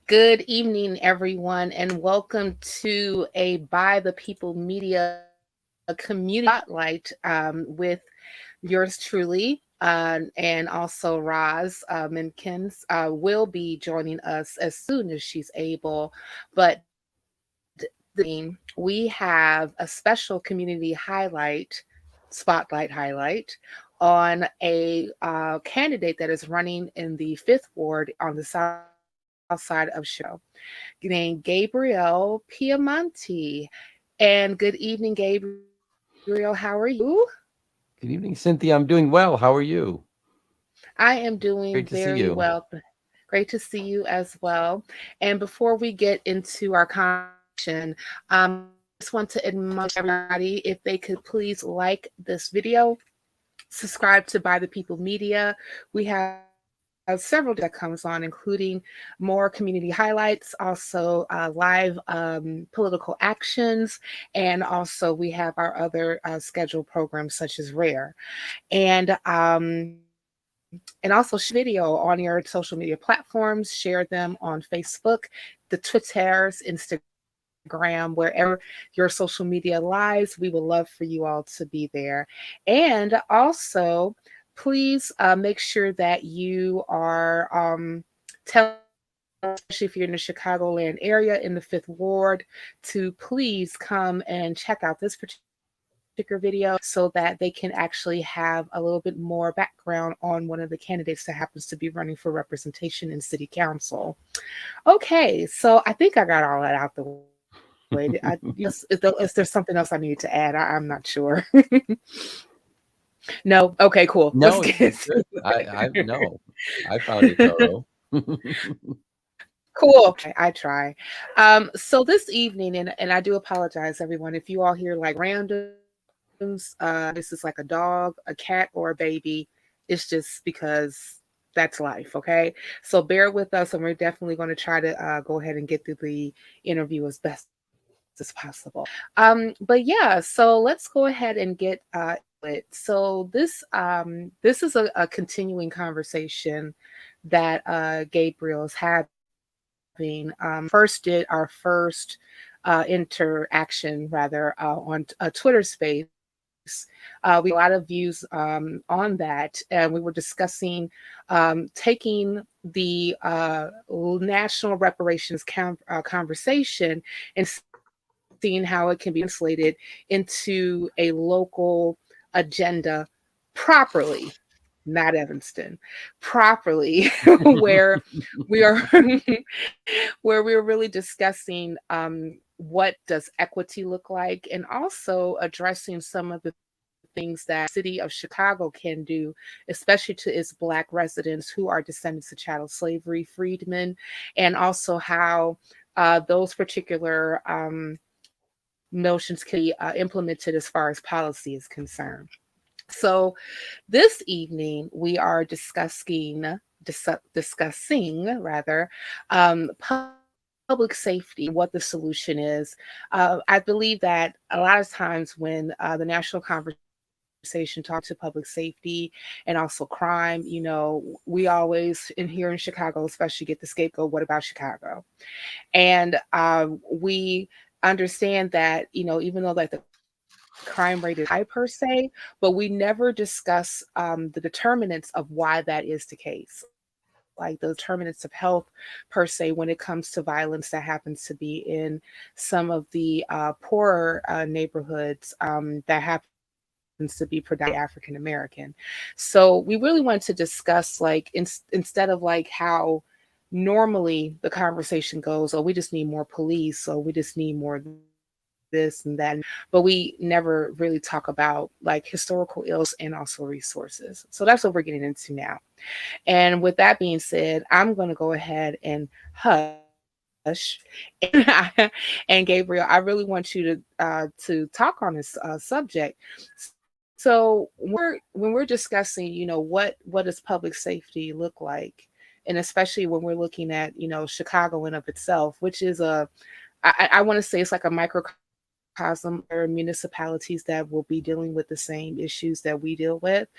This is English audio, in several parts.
Good evening, everyone, and welcome to a By the People Media community spotlight with yours truly. And also Roz Minkins will be joining us as soon as she's able. But we have a special community spotlight highlight on a candidate that is running in the Fifth Ward on the south side of Chicago, named Gabriel Piemonte. And good evening, Gabriel. How are you? Good evening, Cynthia. I'm doing well. How are you? I am doing Great to see very you. well. Great to see you as well. And before we get into our conversation, I just want to admonish everybody if they could please like this video, subscribe to By the People Media. We have several that comes on, including more community highlights, also live political actions, and also we have our other scheduled programs such as Rare. And also share this video on your social media platforms, share them on Facebook, the Twitters, Instagram, wherever your social media lives. We would love for you all to be there. And also, please make sure that you are telling, especially if you're in the Chicagoland area in the Fifth Ward, to please come and check out this particular video so that they can actually have a little bit more background on one of the candidates that happens to be running for representation in City Council. Okay, so I think I got all that out the way. Is there something else I need to add? I'm not sure. No? Okay, cool. Let's get No, into it's good. I no, I found it thorough. Cool. I try. So this evening, and I do apologize, everyone, if you all hear like randoms, this is like a dog, a cat, or a baby. It's just because that's life, okay? So bear with us, and we're definitely going to try to go ahead and get through the interview as best as possible. But yeah, so let's go ahead and get into it. So this is a continuing conversation that Gabriel is having. First did our first interaction rather on Twitter Space. We got a lot of views on that, and we were discussing taking the national reparations conversation and seeing how it can be translated into a local agenda properly, not Evanston, properly, where we are where we're really discussing what does equity look like, and also addressing some of the things that the city of Chicago can do, especially to its Black residents who are descendants of chattel slavery freedmen, and also how those particular notions can be implemented as far as policy is concerned. So this evening we are discussing rather public safety and what the solution is. I believe that a lot of times when the national conversation talks about public safety and also crime, we always in here in Chicago especially get the scapegoat, what about Chicago? And we understand that even though like the crime rate is high per se, but we never discuss the determinants of why that is the case, like the determinants of health per se when it comes to violence that happens to be in some of the poorer neighborhoods that happens to be predominantly African American. So we really want to discuss like instead of like how normally the conversation goes, oh, we just need more police, or we just need more this and that, but we never really talk about like historical ills and also resources. So that's what we're getting into now. And with that being said, I'm going to go ahead and hush. And Gabriel, I really want you to talk on this subject. So when we're discussing, what does public safety look like, and especially when we're looking at Chicago in of itself, which is I want to say it's like a microcosm of other municipalities that will be dealing with the same issues that we deal with.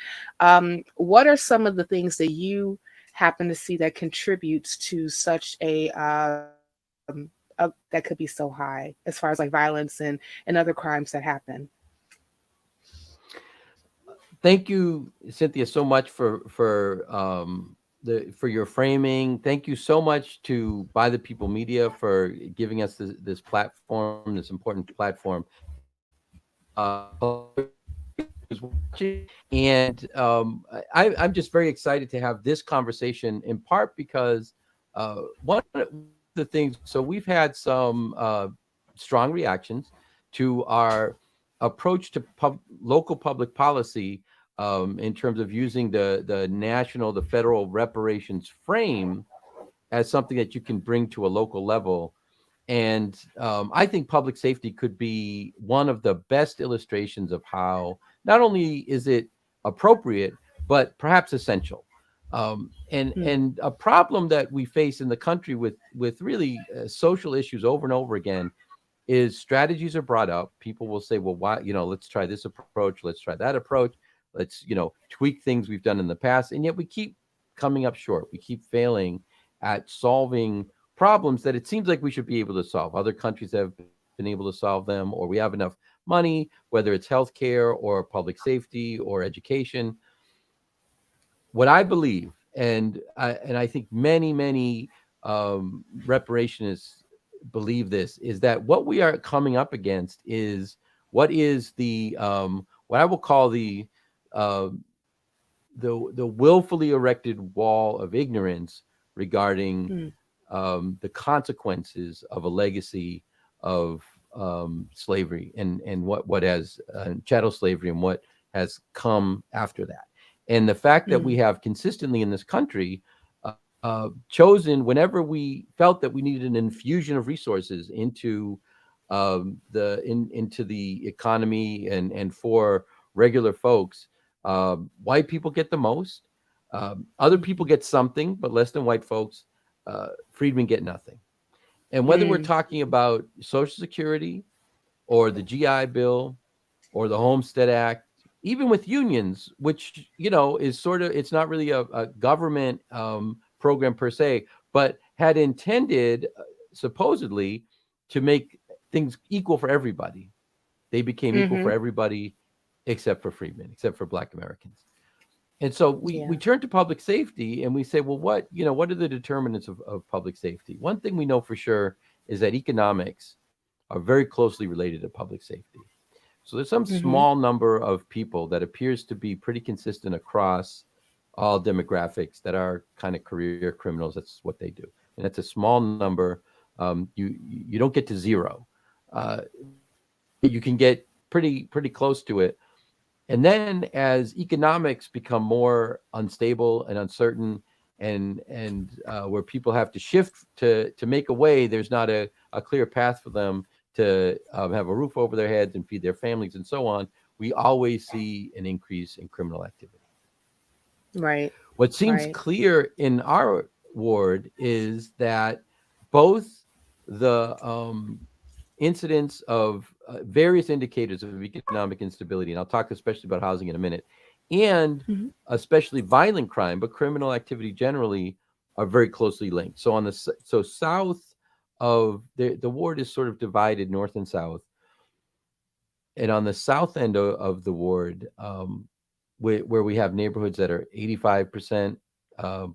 What are some of the things that you happen to see that contributes to such that could be so high as far as like violence and other crimes that happen. Thank you, Cynthia, so much for your framing. Thank you so much to By the People Media for giving us this platform, this important platform. Who's watching. And I'm just very excited to have this conversation in part because one of the things, so we've had some strong reactions to our approach to local public policy in terms of using the federal reparations frame as something that you can bring to a local level. And I think public safety could be one of the best illustrations of how not only is it appropriate, but perhaps essential. And a problem that we face in the country with really social issues over and over again is strategies are brought up. People will say, well, why, let's try this approach, let's try that approach, let's, tweak things we've done in the past. And yet we keep coming up short. We keep failing at solving problems that it seems like we should be able to solve. Other countries have been able to solve them, or we have enough money, whether it's healthcare or public safety or education. What I believe, and I think many reparationists believe this, is that what we are coming up against is what is the what I will call uh, the willfully erected wall of ignorance regarding Mm. the consequences of a legacy of slavery and what has chattel slavery and what has come after that. And the fact that Mm. we have consistently in this country chosen whenever we felt that we needed an infusion of resources into into the economy and for regular folks, white people get the most. Other people get something, but less than white folks. Freedmen get nothing. And whether we're Mm. talking about Social Security or the GI Bill or the Homestead Act, even with unions, which is sort of, it's not really a government program per se, but had intended supposedly to make things equal for everybody. They became equal for Mhm. everybody except for freedmen, except for Black Americans. And so we Yeah. turn to public safety and we say, well, what are the determinants of public safety? One thing we know for sure is that economics are very closely related to public safety. So there's some Mhm. small number of people that appears to be pretty consistent across all demographics that are kind of career criminals. That's what they do, and that's a small number. You don't get to zero. You can get pretty close to it. And then as economics become more unstable and uncertain, and where people have to shift to make a way, there's not a clear path for them to have a roof over their heads and feed their families and so on. We always see an increase in criminal activity. Right. What seems Right. clear in our ward is that both the incidents of various indicators of economic instability, and I'll talk especially about housing in a minute, and Mhm. especially violent crime, but criminal activity generally, are very closely linked. So so south of the ward is sort of divided north and south, and on the south end of the ward, where we have neighborhoods that are 85%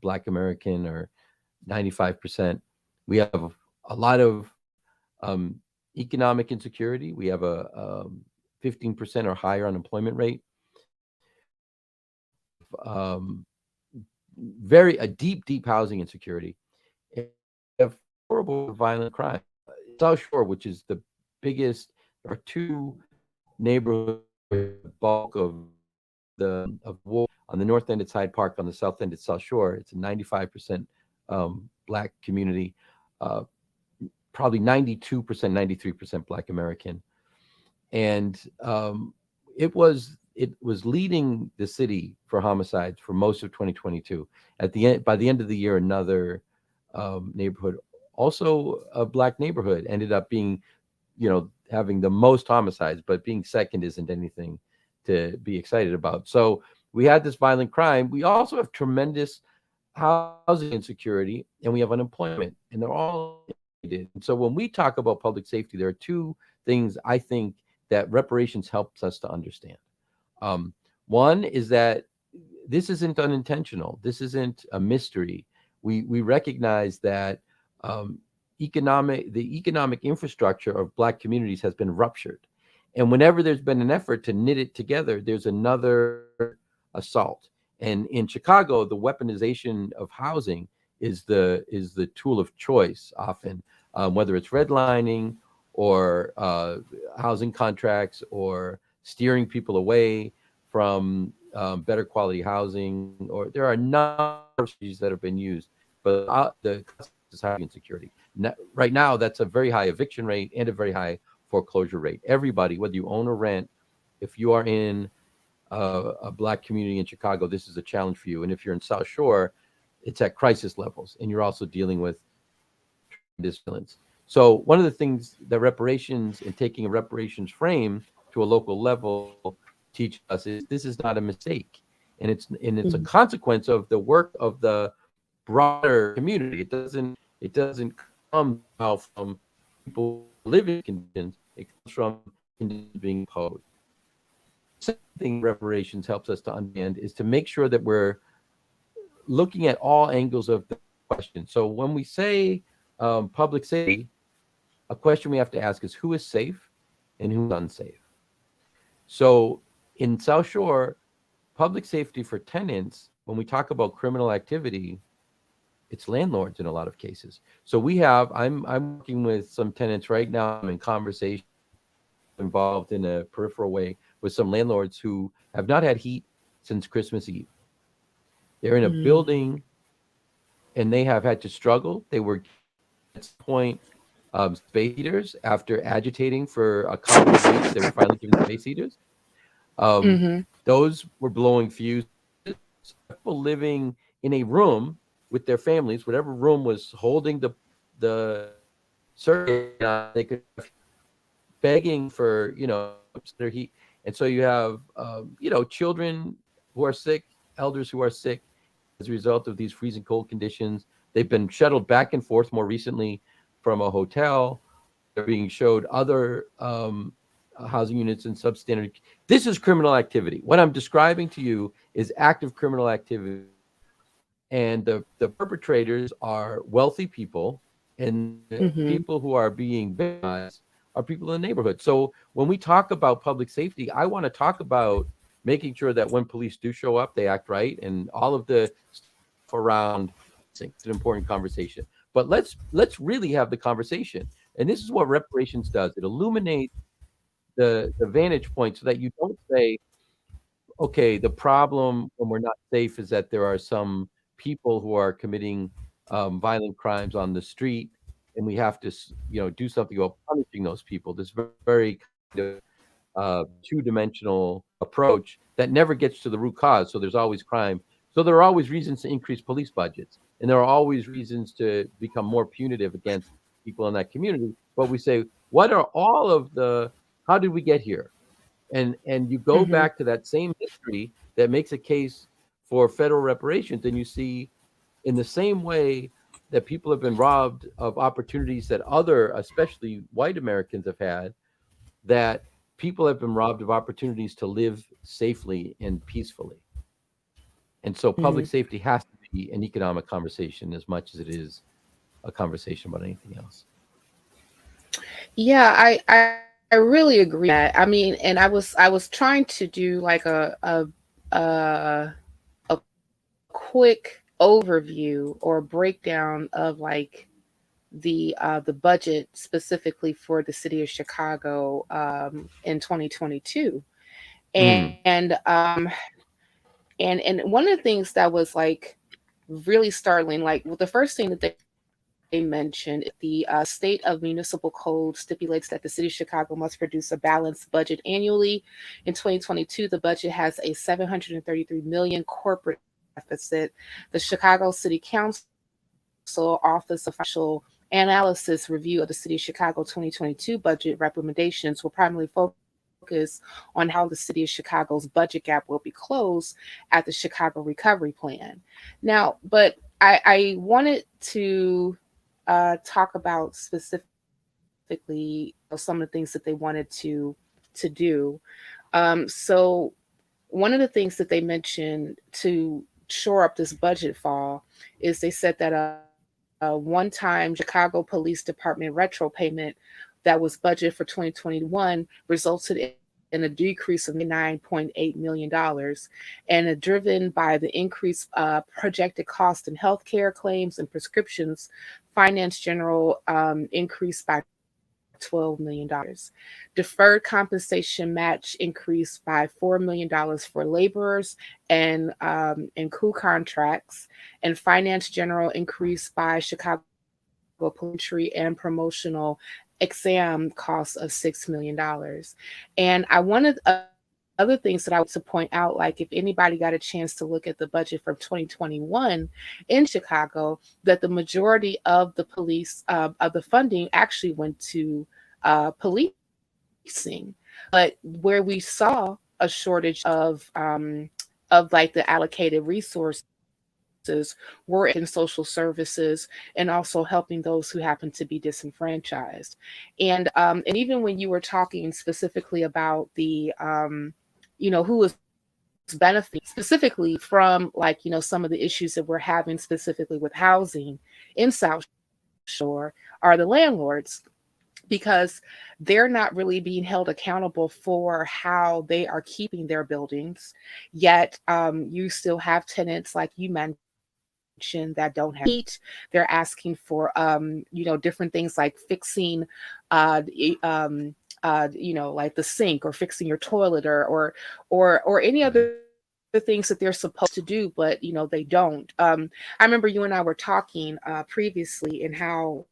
Black American or 95%, we have a lot of economic insecurity. We have a 15% or higher unemployment rate. We have very a deep housing insecurity. And we have horrible violent crime. South Shore, which is the biggest, there are two neighborhoods where the bulk of war. On the north end, it's Hyde Park. On the south end, it's South Shore. It's a 95% Black community, uh, probably 92%, 93% Black American. And it was leading the city for homicides for most of 2022. At the end, by the end of the year, another neighborhood, also a Black neighborhood, ended up being, having the most homicides, but being second isn't anything to be excited about. So we had this violent crime. We also have tremendous housing insecurity, and we have unemployment, and they're all related. And so when we talk about public safety, there are two things I think that reparations helps us to understand. Um, One is that this isn't unintentional. This isn't a mystery. We recognize that um, the economic infrastructure of Black communities has been ruptured, and whenever there's been an effort to knit it together, there's another assault. And in Chicago, the weaponization of housing is the tool of choice often, whether it's redlining or housing contracts or steering people away from better quality housing, or there are a number of strategies that have been used. But the consequence is housing insecurity. Right now, that's a very high eviction rate and a very high foreclosure rate. Everybody, whether you own or rent, if you are in a Black community in Chicago, this is a challenge for you. And if you're in South Shore, it's at crisis levels, and you're also dealing with tremendous violence. So one of the things that reparations and taking a reparations frame to a local level teach us is this is not a mistake, and it's a consequence of the work of the broader community. It doesn't come out from people living in conditions. It comes from conditions being imposed. Second thing reparations helps us to understand is to make sure that we're looking at all angles of the question. So when we say public safety, a question we have to ask is who is safe and who's unsafe. So in South Shore, public safety for tenants, when we talk about criminal activity, it's landlords in a lot of cases. So I'm working with some tenants right now. I'm in conversation, involved in a peripheral way with some landlords who have not had heat since Christmas Eve. They're in a building and they have had to struggle. They were at some point space heaters after agitating for a couple of weeks. They were finally given space heaters. Um, Mm-hmm. those were blowing fuses. People living in a room with their families, whatever room was holding the circuit, they could begging for their heat. And so you have children who are sick, elders who are sick as a result of these freezing cold conditions. They've been shuttled back and forth more recently from a hotel. They're being showed other housing units in substandard. This is criminal activity. What I'm describing to you is active criminal activity. And the perpetrators are wealthy people, and the Mm-hmm. people who are being victimized are people in the neighborhood. So when we talk about public safety, I want to talk about making sure that when police do show up, they act right, and all of the stuff around. It's an important conversation. But let's really have the conversation. And this is what reparations does. It illuminates the vantage point so that you don't say, okay, the problem when we're not safe is that there are some people who are committing violent crimes on the street, and we have to, do something about punishing those people. This very kind of two-dimensional approach that never gets to the root cause. So there's always crime. So there are always reasons to increase police budgets, and there are always reasons to become more punitive against people in that community. But we say, what are all of the? How did we get here? And you go Mm-hmm. back to that same history that makes a case for federal reparations, and you see in the same way that people have been robbed of opportunities that other, especially white Americans, have had, that people have been robbed of opportunities to live safely and peacefully. And so Mm-hmm. public safety has to be an economic conversation as much as it is a conversation about anything else. Yeah, I really agree with that. I mean, and I was trying to do like a a quick overview or breakdown of like the budget specifically for the city of Chicago in 2022, Mm, and one of the things that was like really startling, like well, the first thing that they mentioned is the state of municipal code stipulates that the city of Chicago must produce a balanced budget annually. In 2022, the budget has a 733 million corporate deficit. The Chicago City Council Office of Financial Analysis review of the City of Chicago 2022 budget recommendations will primarily focus on how the City of Chicago's budget gap will be closed at the Chicago Recovery Plan. Now, but I wanted to talk about specifically some of the things that they wanted to do. So one of the things that they mentioned to shore up this budget fall is they said that a one-time Chicago Police Department retro payment that was budgeted for 2021 resulted in a decrease of $99.8 million, and driven by the increased projected cost in healthcare claims and prescriptions. Finance General increased by $12 million. Deferred compensation match increased by $4 million for laborers and crew contracts, and Finance General increased by Chicago Police entry and promotional exam costs of $6 million. And I wanted other things that I wanted to point out, like if anybody got a chance to look at the budget for 2021 in Chicago, that the majority of the police of the funding actually went to policing, but where we saw a shortage of like the allocated resources were in social services and also helping those who happen to be disenfranchised. And even when you were talking specifically about the who was benefiting specifically from, like, some of the issues that we're having specifically with housing in South Shore, are the landlords, because they're not really being held accountable for how they are keeping their buildings. Yet you still have tenants, like you mentioned, that don't have heat. They're asking for different things like fixing like the sink or fixing your toilet, or any other Right. things that they're supposed to do, but they don't. I remember you and I were talking previously, and how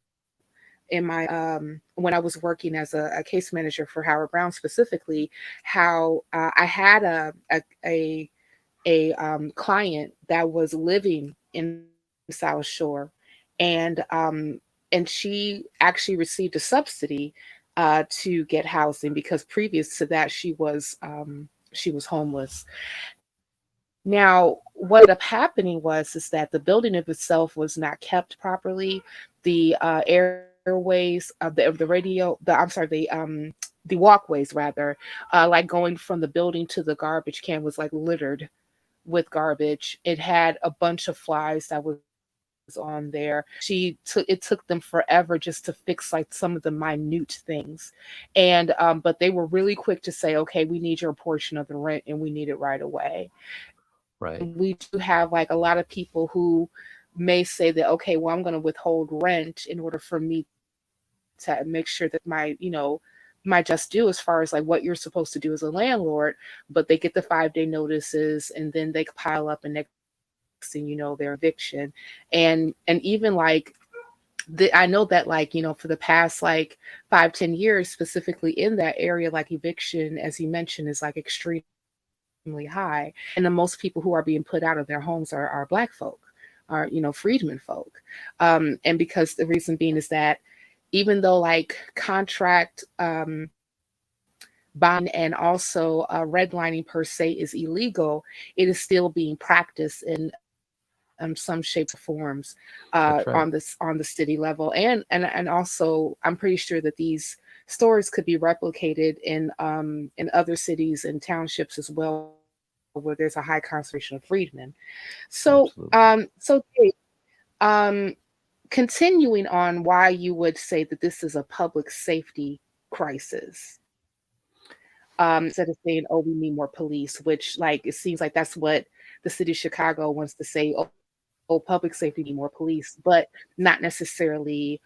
in my when I was working as a case manager for Howard Brown specifically, how I had a client that was living in South Shore, and she actually received a subsidy to get housing, because previous to that she was homeless. Now, what ended up happening was that the building of itself was not kept properly. The airways of the radio, the walkways rather, like going from the building to the garbage can, was like littered with garbage. It had a bunch of flies that was on there. It took them forever just to fix like some of the minute things. And but they were really quick to say, okay, we need your portion of the rent and we need it right away. And we Right. do have like a lot of people who may say that, okay, well, I'm going to withhold rent in order for me to make sure that my just due, as far as like what you're supposed to do as a landlord. But they get the 5-day notices, and then they pile up, and next thing you know, they're eviction. And even like I know that, like, for the past like 5-10 years, specifically in that area, like eviction, as you mentioned, is like extremely high. And the most people who are being put out of their homes are black folk, are freedmen folk. And because the reason being is that even though like contract buying and also redlining per se is illegal, it is still being practiced in some shapes or forms That's right. on the city level. And also, I'm pretty sure that these stories could be replicated in other cities and townships as well, where there's a high concentration of freedmen. So Absolutely. Dave, um continuing on, why you would say that this is a public safety crisis, instead of saying, oh, we need more police, which, like, it seems like that's what the city of Chicago wants to say. Oh, public safety, we need more police, but not necessarily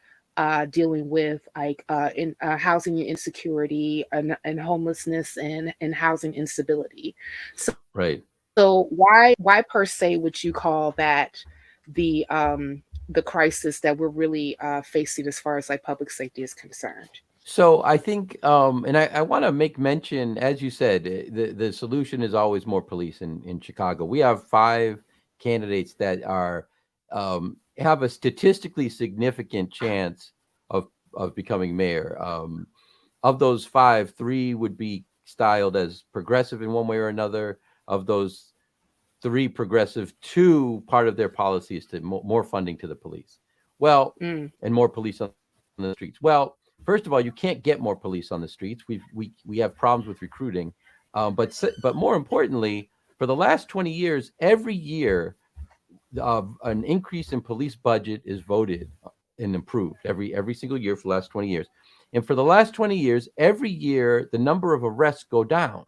dealing with like in housing insecurity and homelessness and housing instability. So Right. why per se would you call that the crisis that we're really facing as far as like public safety is concerned? So I think, and I want to make mention, as you said, the solution is always more police in Chicago. We have 5 candidates that are have a statistically significant chance of becoming mayor. Of those 5, 3 would be styled as progressive in one way or another. Of those three, progressive, two, part of their policy is to more funding to the police. Well, Mm. and more police on the streets. Well, first of all, you can't get more police on the streets. We have problems with recruiting, but more importantly, for the last 20 years, every year an increase in police budget is voted and improved every single year for the last 20 years. And for the last 20 years, every year the number of arrests go down.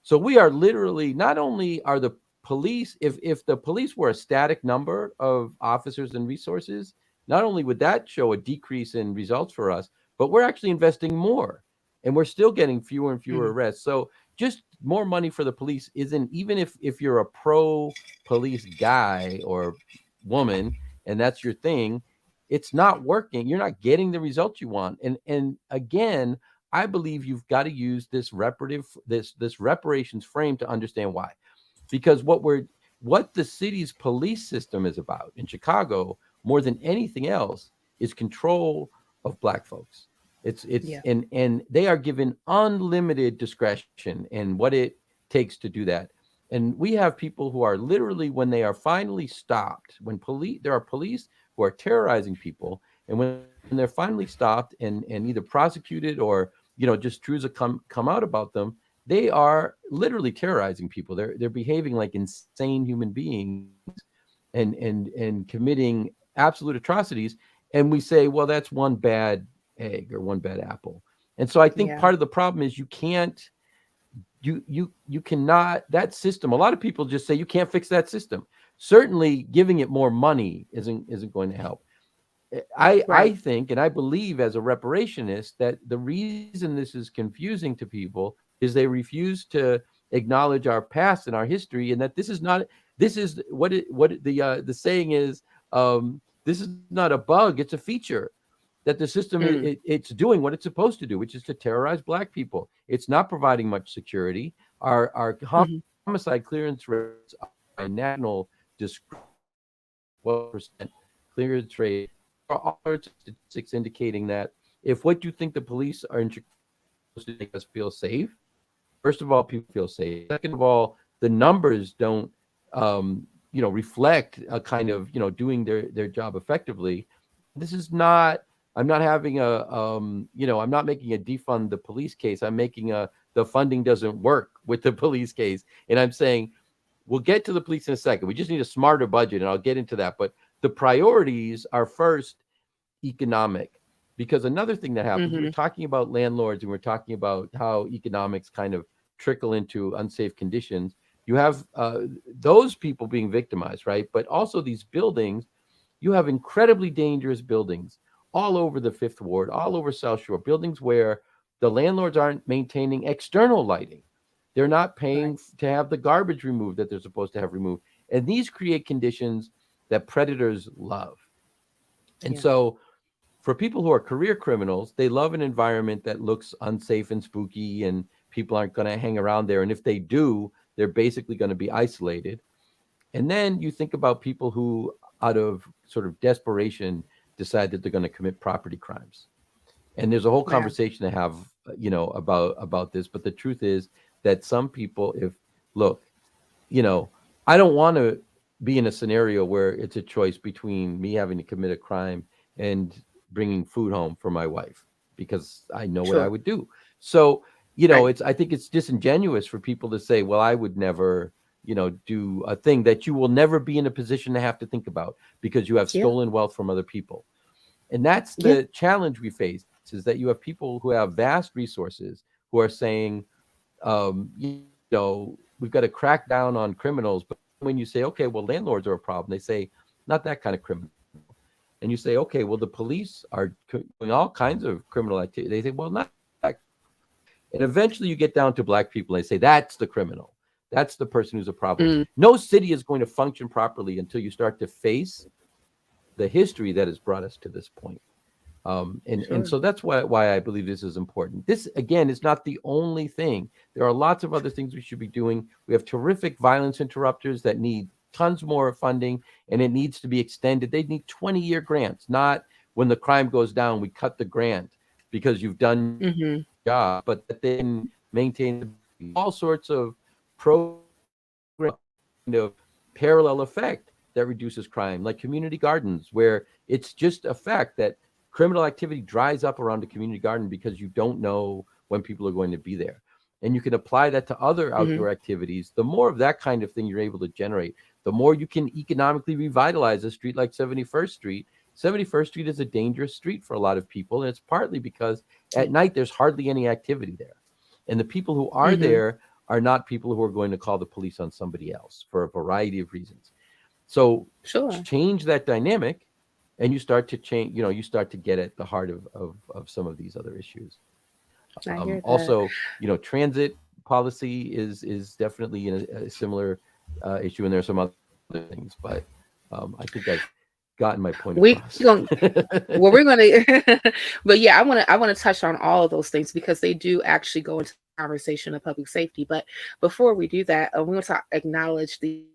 So we are literally, not only are the police, if the police were a static number of officers and resources, not only would that show a decrease in results for us, but we're actually investing more and we're still getting fewer and fewer Mm. arrests. So just more money for the police isn't, even if you're a pro police guy or woman and that's your thing, it's not working. You're not getting the results you want. And again, I believe you've got to use this reparations frame to understand why. Because what the city's police system is about in Chicago, more than anything else, is control of Black folks. It's Yeah. and they are given unlimited discretion in what it takes to do that. And we have people who are literally, when they are finally stopped, when there are police who are terrorizing people, and when they're finally stopped and either prosecuted or just truths that come out about them, they are literally terrorizing people. They're behaving like insane human beings and committing absolute atrocities. And we say, well, that's one bad egg or one bad apple. And so I think Yeah. part of the problem is you cannot, that system. A lot of people just say you can't fix that system. Certainly giving it more money isn't going to help. I Right. think, and I believe as a reparationist, that the reason this is confusing to people is they refuse to acknowledge our past and our history, and that this is not, this is the saying is, this is not a bug, it's a feature. That the system Mm. it's doing what it's supposed to do, which is to terrorize Black people. It's not providing much security. Our Hmm. homicide clearance rates are a national disgrace. 12% clearance rate. There are all sorts of statistics indicating that if what you think the police are in Chicago to make us feel safe, first of all, people feel safe. Second of all, the numbers don't, reflect a kind of, doing their job effectively. This is not. I'm not having I'm not making a defund the police case. I'm making the funding doesn't work with the police case, and I'm saying we'll get to the police in a second. We just need a smarter budget, and I'll get into that. But the priorities are first economic, because another thing that happens, we're Hmm. talking about landlords and we're talking about how economics kind of trickle into unsafe conditions. You have those people being victimized, right? But also these buildings, you have incredibly dangerous buildings all over the Fifth Ward, all over South Shore, buildings where the landlords aren't maintaining external lighting. They're not Right. paying to have the garbage removed that they're supposed to have removed. And these create conditions that predators love. And Yeah. so for people who are career criminals, they love an environment that looks unsafe and spooky, and people aren't going to hang around there. And if they do, they're basically going to be isolated. And then you think about people who, out of sort of desperation, decide that they're going to commit property crimes. And there's a whole Yeah. conversation to have, about this. But the truth is that some people, if look, you know, I don't want to be in a scenario where it's a choice between me having to commit a crime and bringing food home for my wife, because I know what I True. would do. So, Right. I think it's disingenuous for people to say, well, I would never, do a thing that you will never be in a position to have to think about because you have Yeah. stolen wealth from other people. And that's Yeah. the challenge we face, is that you have people who have vast resources who are saying, we've got to crack down on criminals. But when you say, okay, well, landlords are a problem, they say, not that kind of criminal. And you say, okay, well, the police are doing all kinds of criminal activity. They say, well, not that. And eventually you get down to Black people and they say, that's the criminal. That's the person who's a problem. Mm. No city is going to function properly until you start to face the history that has brought us to this point. And Sure. so that's why I believe this is important. This, again, is not the only thing. There are lots of other things we should be doing. We have terrific violence interrupters that need tons more funding, and it needs to be extended. They need 20-year grants, not when the crime goes down, we cut the grant because you've done Hmm. your job, but that they can maintain all sorts of programs of parallel effect that reduces crime, like community gardens, where it's just a fact that criminal activity dries up around a community garden because you don't know when people are going to be there. And you can apply that to other outdoor Hmm. activities. The more of that kind of thing you're able to generate, the more you can economically revitalize a street like 71st Street. 71st Street is a dangerous street for a lot of people, and it's partly because at night there's hardly any activity there. And the people who are Hmm. there are not people who are going to call the police on somebody else for a variety of reasons. So Sure. change that dynamic, and you start to change, you start to get at the heart of some of these other issues. I hear that. Also, transit policy is definitely a similar issue, and there are some other things, but I think I've gotten my point We across. going well, we're gonna, but yeah, I want to touch on all of those things because they do actually go into the conversation of public safety. But before we do that, we want to acknowledge the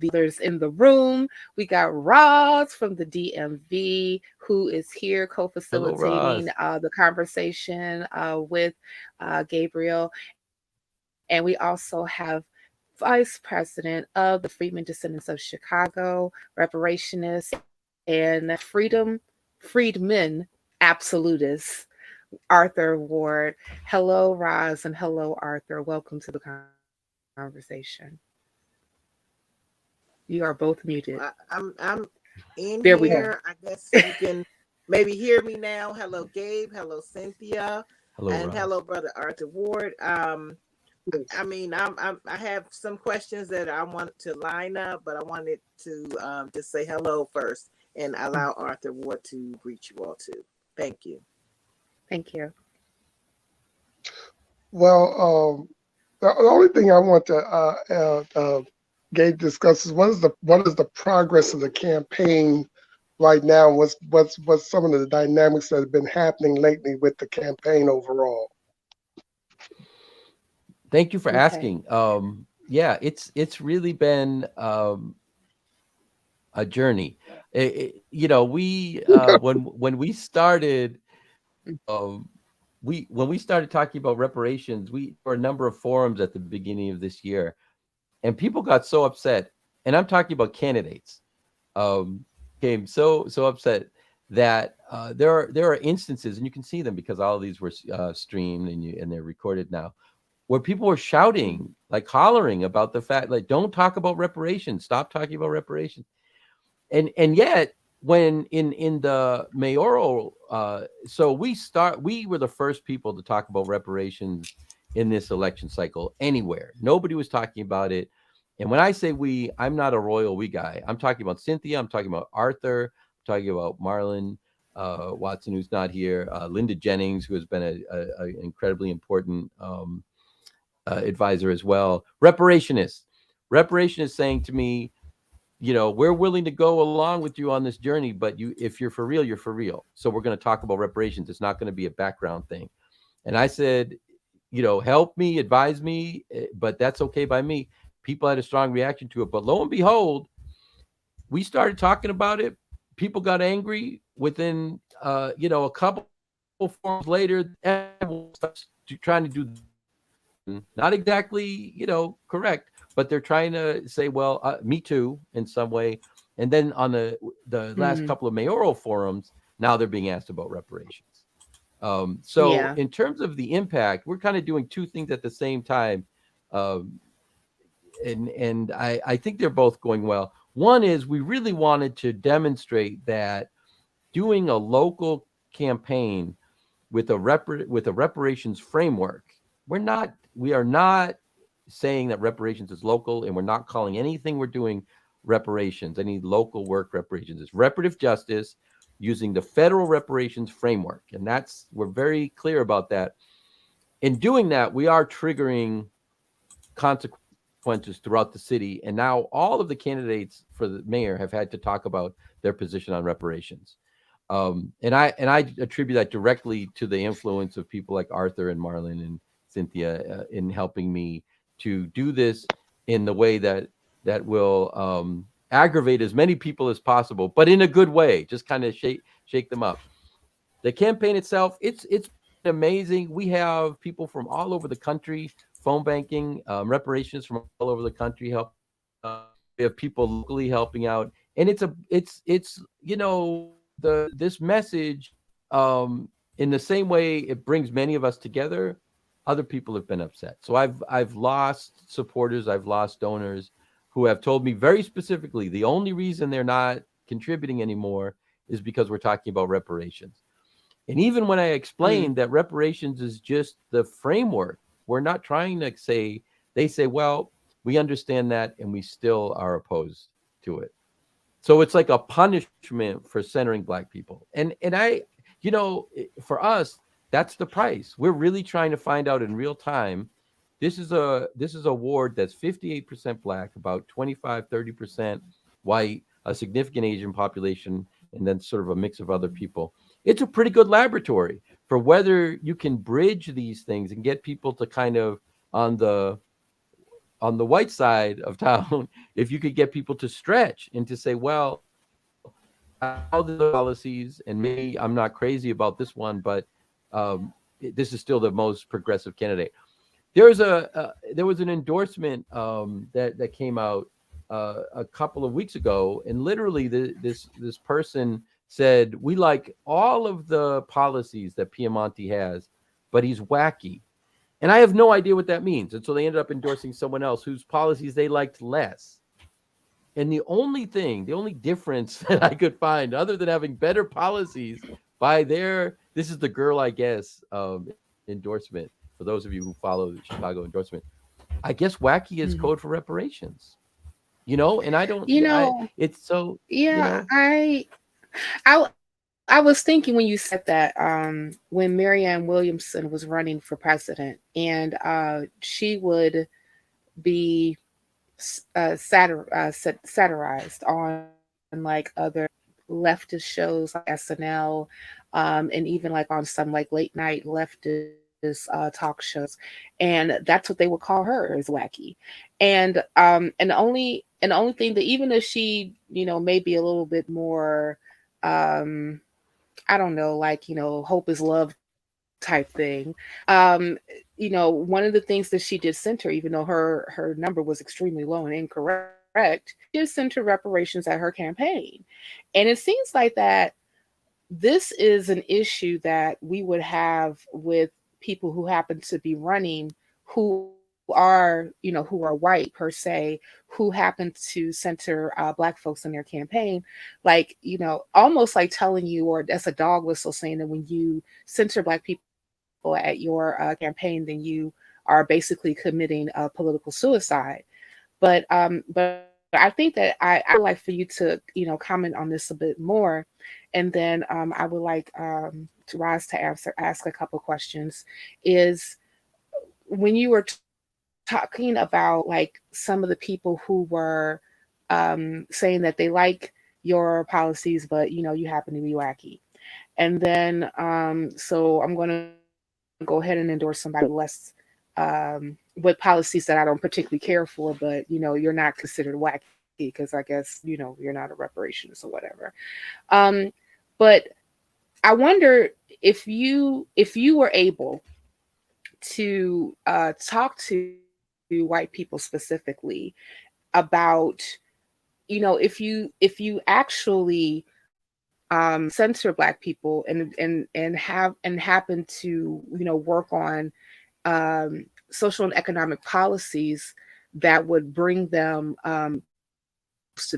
others in the room. We got Roz from the DMV who is here Hello, co-facilitating Roz. the conversation with Gabriel, and we also have Vice President of the Freedmen Descendants of Chicago, reparationist, and Freedmen absolutist, Arthur Ward. Hello, Roz, and hello, Arthur. Welcome to the conversation. You are both muted. I'm in There we go. here. I guess you can maybe hear me now. Hello, Gabe. Hello, Cynthia, Hello, and hello, Roz. brother Arthur Ward. I mean, I have some questions that I want to line up, but I wanted to just say hello first and allow Arthur Ward to greet you all too. Thank you. Thank you. Well, the only thing I want to Gabe discuss is what is the progress of the campaign right now? What's some of the dynamics that have been happening lately with the campaign overall? Thank you for Okay. asking. Yeah, it's really been a journey. We when we started, um, when we started talking about reparations, we there were a number of forums at the beginning of this year, and people got so upset. And I'm talking about candidates. Came so upset that there are instances, and you can see them because all of these were streamed and they're recorded now, where people were shouting, like hollering about the fact, like, don't talk about reparations, stop talking about reparations. And yet, when in the mayoral, so we were the first people to talk about reparations in this election cycle anywhere. Nobody was talking about it. And when I say we, I'm not a royal we guy. I'm talking about Cynthia. I'm talking about Arthur. I'm talking about Marlon Watson, who's not here. Linda Jennings, who has been a incredibly important advisor as well. Reparationist saying to me, we're willing to go along with you on this journey, but if you're for real, you're for real. So we're going to talk about reparations. It's not going to be a background thing. And I said, help me, advise me, but that's okay by me. People had a strong reaction to it, but lo and behold, we started talking about it. People got angry within, a couple forums later. Everyone starts trying to do not exactly, correct, but they're trying to say, well, me too, in some way. And then on the last Hmm. couple of mayoral forums, now they're being asked about reparations. So Yeah. in terms of the impact, we're kind of doing two things at the same time. Um, and I think they're both going well. One is we really wanted to demonstrate that doing a local campaign with a reparations framework, we are not saying that reparations is local, and we're not calling anything we're doing reparations, any local work reparations. It's reparative justice using the federal reparations framework. And we're very clear about that. In doing that, we are triggering consequences throughout the city. And now all of the candidates for the mayor have had to talk about their position on reparations. And I attribute that directly to the influence of people like Arthur and Marlon and Cynthia in helping me to do this in the way that will aggravate as many people as possible, but in a good way. Just kind of shake them up. The campaign itself, it's amazing. We have people from all over the country, phone banking, reparations from all over the country helping us. We have people locally helping out, and it's this message, in the same way it brings many of us together. Other people have been upset. So I've lost supporters, I've lost donors who have told me very specifically the only reason they're not contributing anymore is because we're talking about reparations. And even when I explained that reparations is just the framework, we're not trying to say, they say, well, we understand that and we still are opposed to it. So it's like a punishment for centering Black people. And for us, that's the price. We're really trying to find out in real time. This is a ward that's 58% Black, about 25-30% white, a significant Asian population, and then sort of a mix of other people. It's a pretty good laboratory for whether you can bridge these things and get people to kind of on the white side of town, if you could get people to stretch and to say, well, all the policies, and maybe I'm not crazy about this one, but this is still the most progressive candidate. There was an endorsement that came out a couple of weeks ago, and literally this person said, we like all of the policies that Piemonte has, but he's wacky. And I have no idea what that means. And so they ended up endorsing someone else whose policies they liked less. And the only difference that I could find, other than having better policies by this is the Girl, I Guess, endorsement, for those of you who follow the Chicago endorsement, I guess wacky is code for reparations. And I don't, it's so, yeah, I I was thinking when you said that, when Marianne Williamson was running for president, and she would be satirized on like other leftist shows like SNL, and even like on some like late night leftist talk shows, and that's what they would call her, is wacky. And the only thing that, even if she may be a little bit more, I don't know, like, hope is love type thing. Um, one of the things that she did center, even though her number was extremely low and incorrect, she did center reparations at her campaign. And it seems like that this is an issue that we would have with people who happen to be running, who who are white per se, who happen to center Black folks in their campaign, like, almost like telling you, or that's a dog whistle saying that when you center Black people at your campaign, then you are basically committing political suicide. But I think that I would like for you to comment on this a bit more, and then I would like to Roz to ask a couple questions. Is when you were talking about like some of the people who were saying that they like your policies, but you happen to be wacky, and then so I'm going to go ahead and endorse somebody less with policies that I don't particularly care for, but you're not considered wacky because I guess you're not a reparationist or whatever. But I wonder if you were able to talk to white people specifically about if you actually censor Black people and happen to work on social and economic policies that would bring them to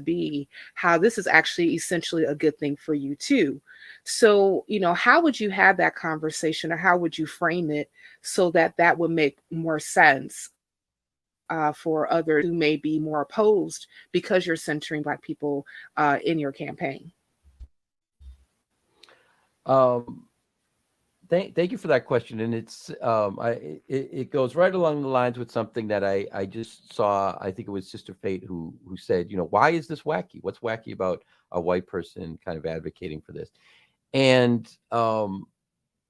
be, how this is actually essentially a good thing for you too. So how would you have that conversation, or how would you frame it so that that would make more sense for others who may be more opposed because you're centering Black people in your campaign? Um, thank you for that question, and it goes right along the lines with something that I just saw. I think it was Sister Fate who said, why is this wacky? What's wacky about a white person kind of advocating for this? And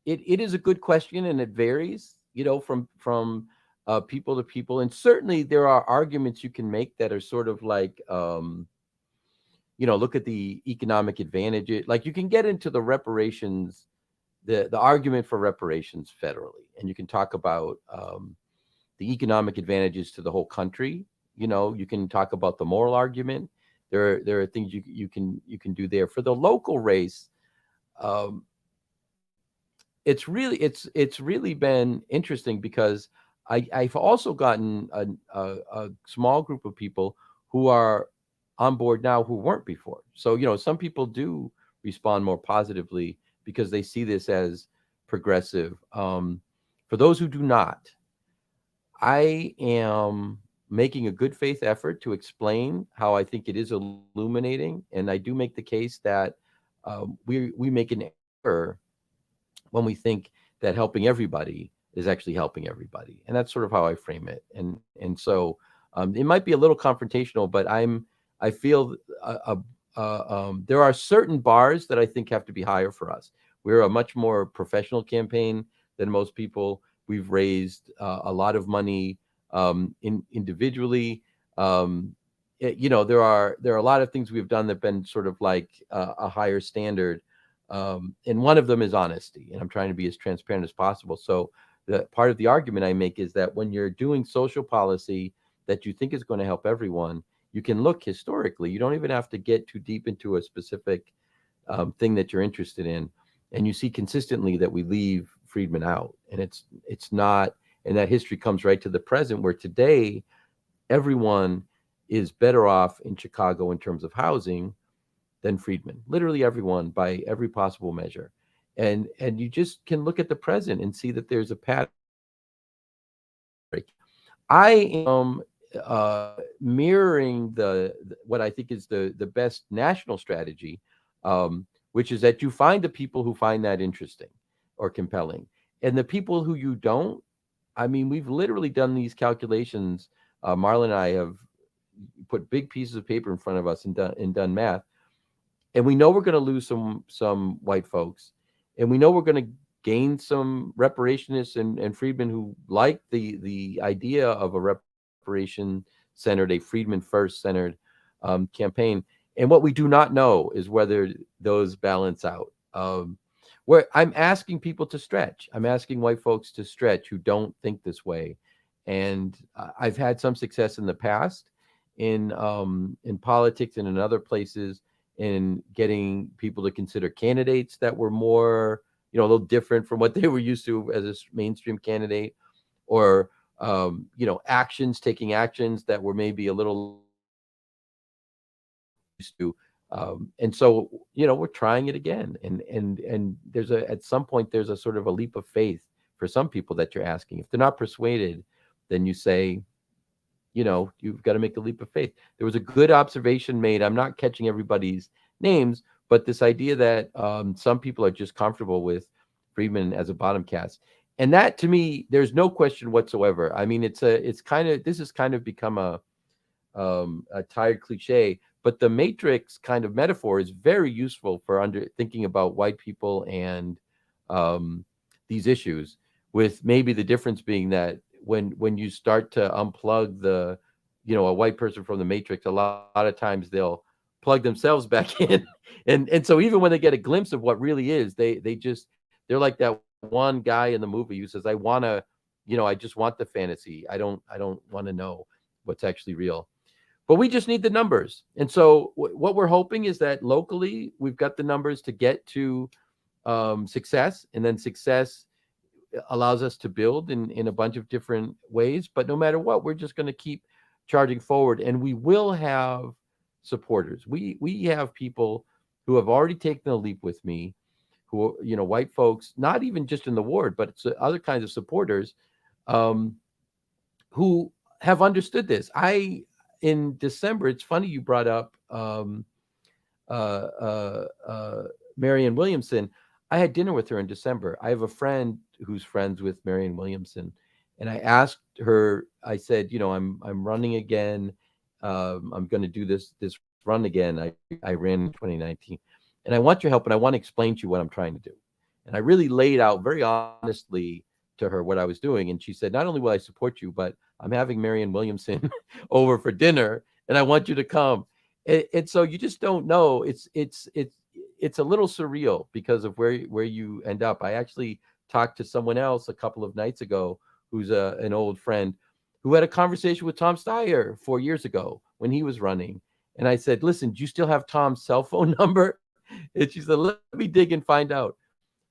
it is a good question, and it varies, from people to people. And certainly there are arguments you can make that are sort of like, look at the economic advantage. Like, you can get into the reparations, the argument for reparations federally, and you can talk about the economic advantages to the whole country, You can talk about the moral argument. There are things you can do there. For the local race, um, it's really been interesting because I've also gotten a small group of people who are on board now who weren't before. So some people do respond more positively because they see this as progressive. For those who do not, I am making a good faith effort to explain how I think it is illuminating, and I do make the case that we make an error when we think that helping everybody is actually helping everybody, and that's sort of how I frame it. And so it might be a little confrontational, but I feel there are certain bars that I think have to be higher for us. We're a much more professional campaign than most people. We've raised a lot of money individually. There are a lot of things we've done that've been sort of like a higher standard, and one of them is honesty. And I'm trying to be as transparent as possible. So the part of the argument I make is that when you're doing social policy that you think is going to help everyone, you can look historically. You don't even have to get too deep into a specific thing that you're interested in, and you see consistently that we leave freedmen out, and it's not. And that history comes right to the present, where today everyone is better off in Chicago in terms of housing than freedmen. Literally everyone, by every possible measure. And you just can look at the present and see that there's a pattern. I am mirroring what I think is the best national strategy, which is that you find the people who find that interesting or compelling, and the people who you don't. I mean, we've literally done these calculations. Marlon and I have put big pieces of paper in front of us and done math, and we know we're going to lose some white folks, and we know we're going to gain some reparationists and freedmen who like the idea of a reparation centered, a freedmen first centered campaign. And what we do not know is whether those balance out. Where I'm asking people to stretch. I'm asking white folks to stretch who don't think this way. And I've had some success in the past in politics and in other places in getting people to consider candidates that were more, a little different from what they were used to as a mainstream candidate, or taking actions that were maybe a little used to. And so, we're trying it again. And there's at some point, there's a sort of a leap of faith for some people that you're asking. If they're not persuaded, then you say, you've got to make a leap of faith. There was a good observation made. I'm not catching everybody's names, but this idea that some people are just comfortable with freedmen as a bottom caste. And that, to me, there's no question whatsoever. I mean, this has kind of become a tired cliche, but the matrix kind of metaphor is very useful for thinking about white people and these issues, with maybe the difference being that when you start to unplug a white person from the matrix, a lot of times they'll plug themselves back in. And so even when they get a glimpse of what really is, they're like that one guy in the movie who says, I just want the fantasy. I don't want to know what's actually real. But we just need the numbers. And so what we're hoping is that locally we've got the numbers to get to success, and then success allows us to build in a bunch of different ways. But no matter what, we're just going to keep charging forward, and we will have supporters. We have people who have already taken a leap with me, who, white folks, not even just in the ward, but it's other kinds of supporters who have understood this. In December, it's funny you brought up Marianne Williamson. I had dinner with her in December. I have a friend who's friends with Marianne Williamson, and I asked her. I said, I'm running again. I'm going to do this run again. I ran in 2019, and I want your help, and I want to explain to you what I'm trying to do. And I really laid out very honestly to her what I was doing, and she said, not only will I support you, but I'm having Marianne Williamson over for dinner, and I want you to come. And so you just don't know. It's a little surreal because of where you end up. I actually talked to someone else a couple of nights ago who's an old friend who had a conversation with Tom Steyer 4 years ago when he was running. And I said, listen, do you still have Tom's cell phone number? And she said, let me dig and find out.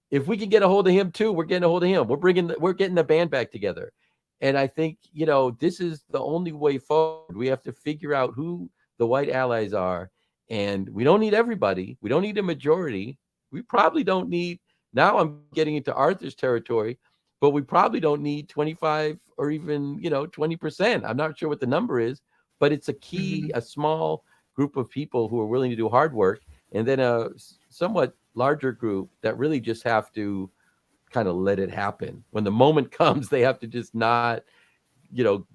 If we can get a hold of him too, we're getting a hold of him. We're getting the band back together. And I think, this is the only way forward. We have to figure out who the white allies are. And we don't need everybody. We don't need a majority. We probably don't need, now I'm getting into Arthur's territory, but we probably don't need 25 or even, 20%. I'm not sure what the number is, but it's a key, a small group of people who are willing to do hard work, and then a somewhat larger group that really just have to kind of let it happen. When the moment comes, they have to just not,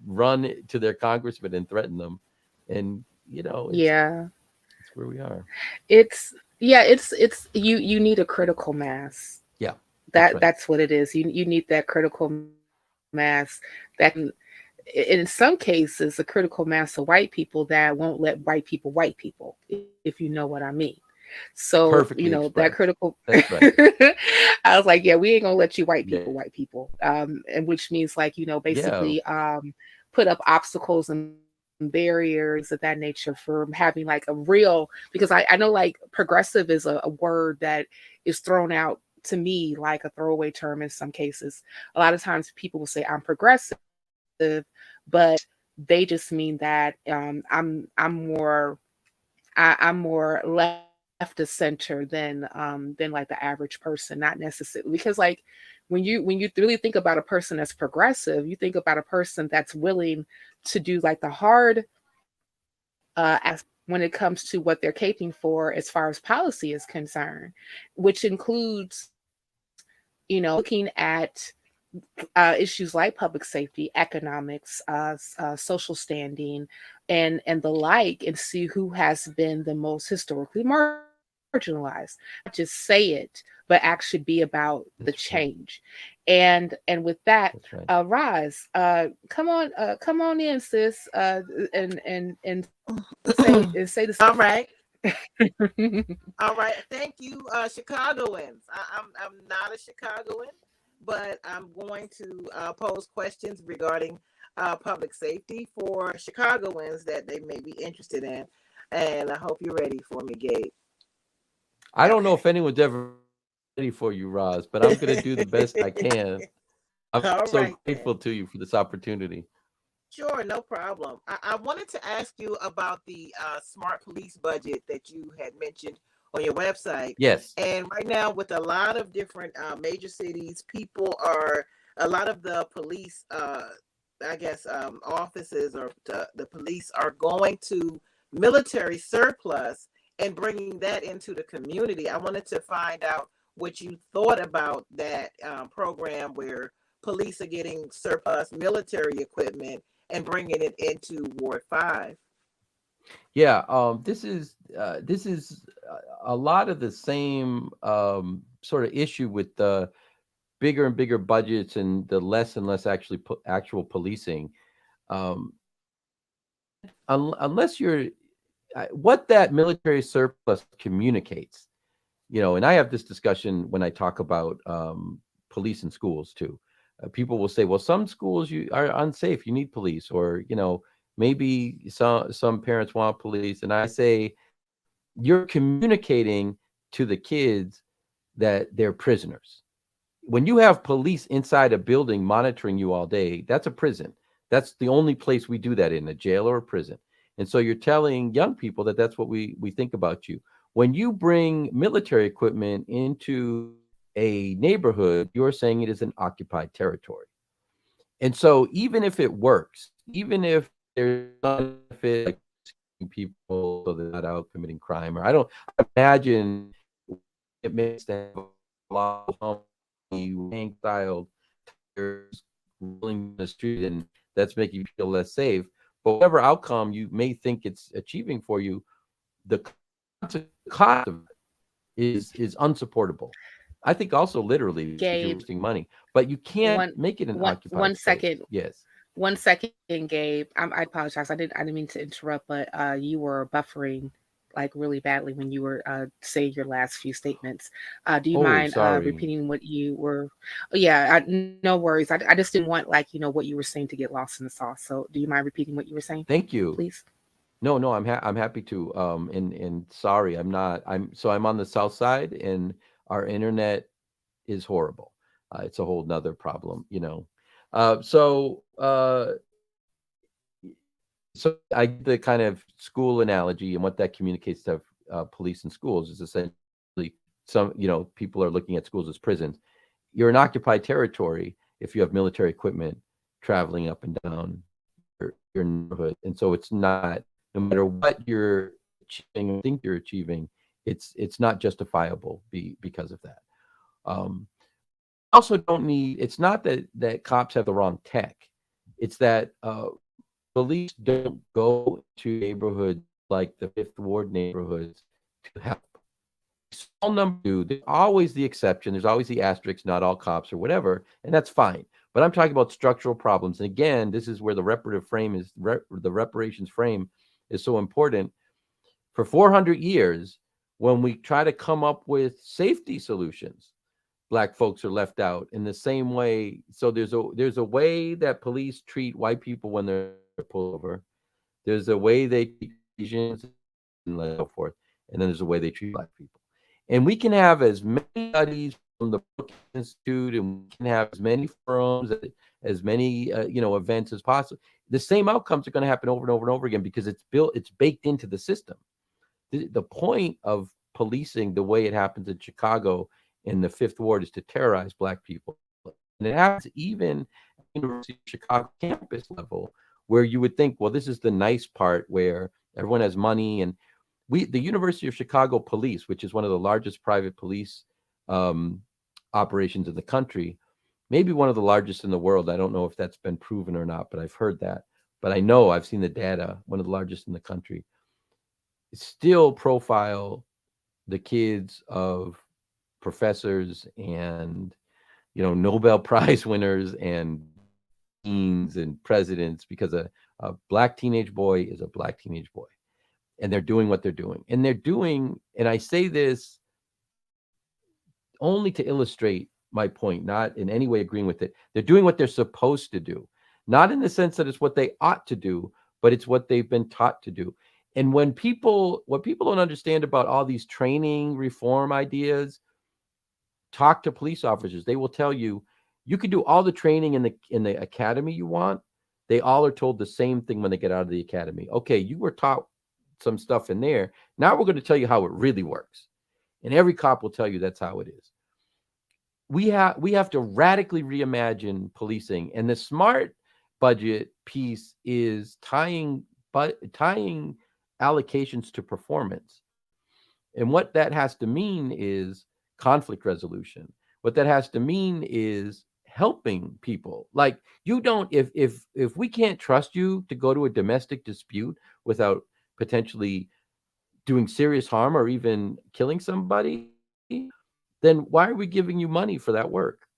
run to their congressman and threaten them. And, Yeah. it's where we are. It's you need a critical mass. Yeah. That's what it is. You need that critical mass that can, in some cases, a critical mass of white people that won't let white people, if you know what I mean. So, Perfectly that expressed. critical, That's right. I was like, yeah, we ain't gonna let you Yeah. white people. And which means like, Yeah. basically, put up obstacles and barriers of that nature for having like a real, because I know like progressive is a word that is thrown out to me like a throwaway term in some cases. A lot of times people will say I'm progressive, but they just mean that I'm more I'm more left of center than like the average person, not necessarily, because like when you really think about a person that's progressive, you think about a person that's willing to do like the hard as when it comes to what they're caping for as far as policy is concerned, which includes looking at issues like public safety, economics, social standing, and the like, and see who has been the most historically marginalized. Not just say it, but actually be about the That's right. change. And with that, That's right. Roz, come on in, sis, and say the All stuff. right. All right. Thank you, Chicagoans. I'm not a Chicagoan, but I'm going to pose questions regarding public safety for Chicagoans that they may be interested in. And I hope you're ready for me, Gabe. I don't know Okay. if anyone's ever ready for you, Roz, but I'm going to do the best I can. I'm All so right grateful then. to you for this opportunity. Sure, no problem. I wanted to ask you about the smart police budget that you had mentioned on your website. Yes. And right now, with a lot of different major cities, a lot of the police, I guess, offices or the police are going to military surplus and bringing that into the community. I wanted to find out what you thought about that program where police are getting surplus military equipment and bringing it into Ward 5. Yeah. This is a lot of the same sort of issue with the bigger and bigger budgets and the less and less actual policing. Um, unless you're what that military surplus communicates, and I have this discussion when I talk about police in schools too. People will say, well, some schools you are unsafe, you need police, or maybe some parents want police, and I say you're communicating to the kids that they're prisoners. When you have police inside a building monitoring you all day, that's a prison. That's the only place we do that, in a jail or a prison. And so you're telling young people that that's what we think about you. When you bring military equipment into a neighborhood, you're saying it is an occupied territory. And so even if it works, even if there's some benefit, like people so they're not out committing crime, or I don't imagine it makes them a lot of rank style rolling in the street, and that's making you feel less safe. But whatever outcome you may think it's achieving for you, the cost of it is unsupportable. I think also literally because you're Gabe, wasting money, but you can't one make it an one occupied one space. second. Yes. 1 second, Gabe. I apologize. I didn't mean to interrupt, but you were buffering like really badly when you were saying your last few statements. Do you Oh, mind sorry. repeating what you were? Oh, yeah, no worries. I just didn't want like what you were saying to get lost in the sauce. So do you mind repeating what you were saying, Thank you. please? No, no, I'm happy to. And sorry, I'm not. I'm on the south side, and our internet is horrible. It's a whole nother problem, you know. So so I get the kind of school analogy, and what that communicates to police and schools is essentially some, you know, people are looking at schools as prisons. You're in occupied territory if you have military equipment traveling up and down your neighborhood, and so it's not, no matter what you're achieving or think you're achieving, it's not justifiable because of that. Also don't need. It's not that cops have the wrong tech. It's that police don't go to neighborhoods like the Fifth Ward neighborhoods to help. Small number do. There's always the exception. There's always the asterisk, not all cops or whatever, and that's fine. But I'm talking about structural problems. And again, this is where the reparative frame is. The reparations frame is so important. For 400 years, when we try to come up with safety solutions, Black folks are left out in the same way. So there's a way that police treat white people when they're pulled over. There's a way they treat Asians and so forth, and then there's a way they treat Black people. And we can have as many studies from the Brookings Institute, and we can have as many forums, as many events as possible. The same outcomes are going to happen over and over and over again because it's baked into the system. The point of policing the way it happens in Chicago in the Fifth Ward is to terrorize Black people. And it happens even at the University of Chicago campus level, where you would think, well, this is the nice part where everyone has money. And the University of Chicago Police, which is one of the largest private police operations in the country, maybe one of the largest in the world. I don't know if that's been proven or not, but I've heard that. But I know I've seen the data, one of the largest in the country, still profile the kids of professors and Nobel Prize winners and deans and presidents, because a Black teenage boy is a Black teenage boy, and they're doing what they're doing, and I say this only to illustrate my point, not in any way agreeing with it. They're doing what they're supposed to do, not in the sense that it's what they ought to do, but it's what they've been taught to do. And what people don't understand about all these training reform ideas, talk to police officers. They will tell you, you can do all the training in the academy you want. They all are told the same thing when they get out of the academy. Okay, you were taught some stuff in there. Now we're going to tell you how it really works. And every cop will tell you that's how it is. We have to radically reimagine policing, and the smart budget piece is tying allocations to performance. And what that has to mean is conflict resolution. What that has to mean is helping people. Like, you don't, if we can't trust you to go to a domestic dispute without potentially doing serious harm or even killing somebody, then why are we giving you money for that work?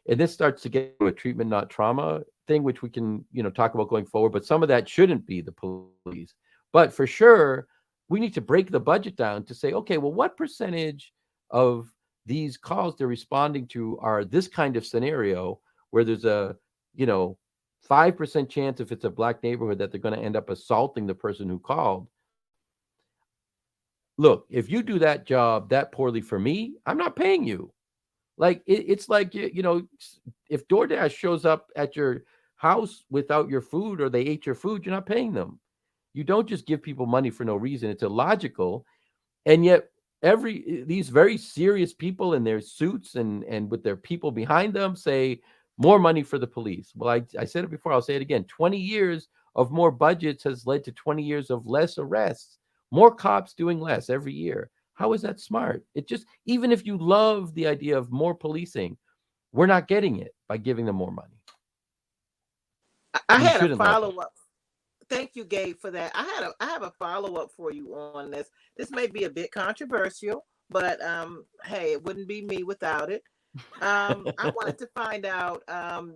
And this starts to get to a treatment, not trauma thing, which we can, talk about going forward. But some of that shouldn't be the police. But for sure, we need to break the budget down to say, okay, well, what percentage of these calls they're responding to are this kind of scenario where there's a, 5% chance, if it's a Black neighborhood, that they're going to end up assaulting the person who called. Look, if you do that job that poorly for me, I'm not paying you. Like, it's like, if DoorDash shows up at your house without your food, or they ate your food, you're not paying them. You don't just give people money for no reason. It's illogical. And yet these very serious people in their suits and with their people behind them say more money for the police. Well, I said it before, I'll say it again. 20 years of more budgets has led to 20 years of less arrests, more cops doing less every year. How is that smart? It just, even if you love the idea of more policing, we're not getting it by giving them more money. I We had a shouldn't love it. follow-up. Thank you, Gabe, for that. I have a follow-up for you on this. This may be a bit controversial, but hey, it wouldn't be me without it. I wanted to find out,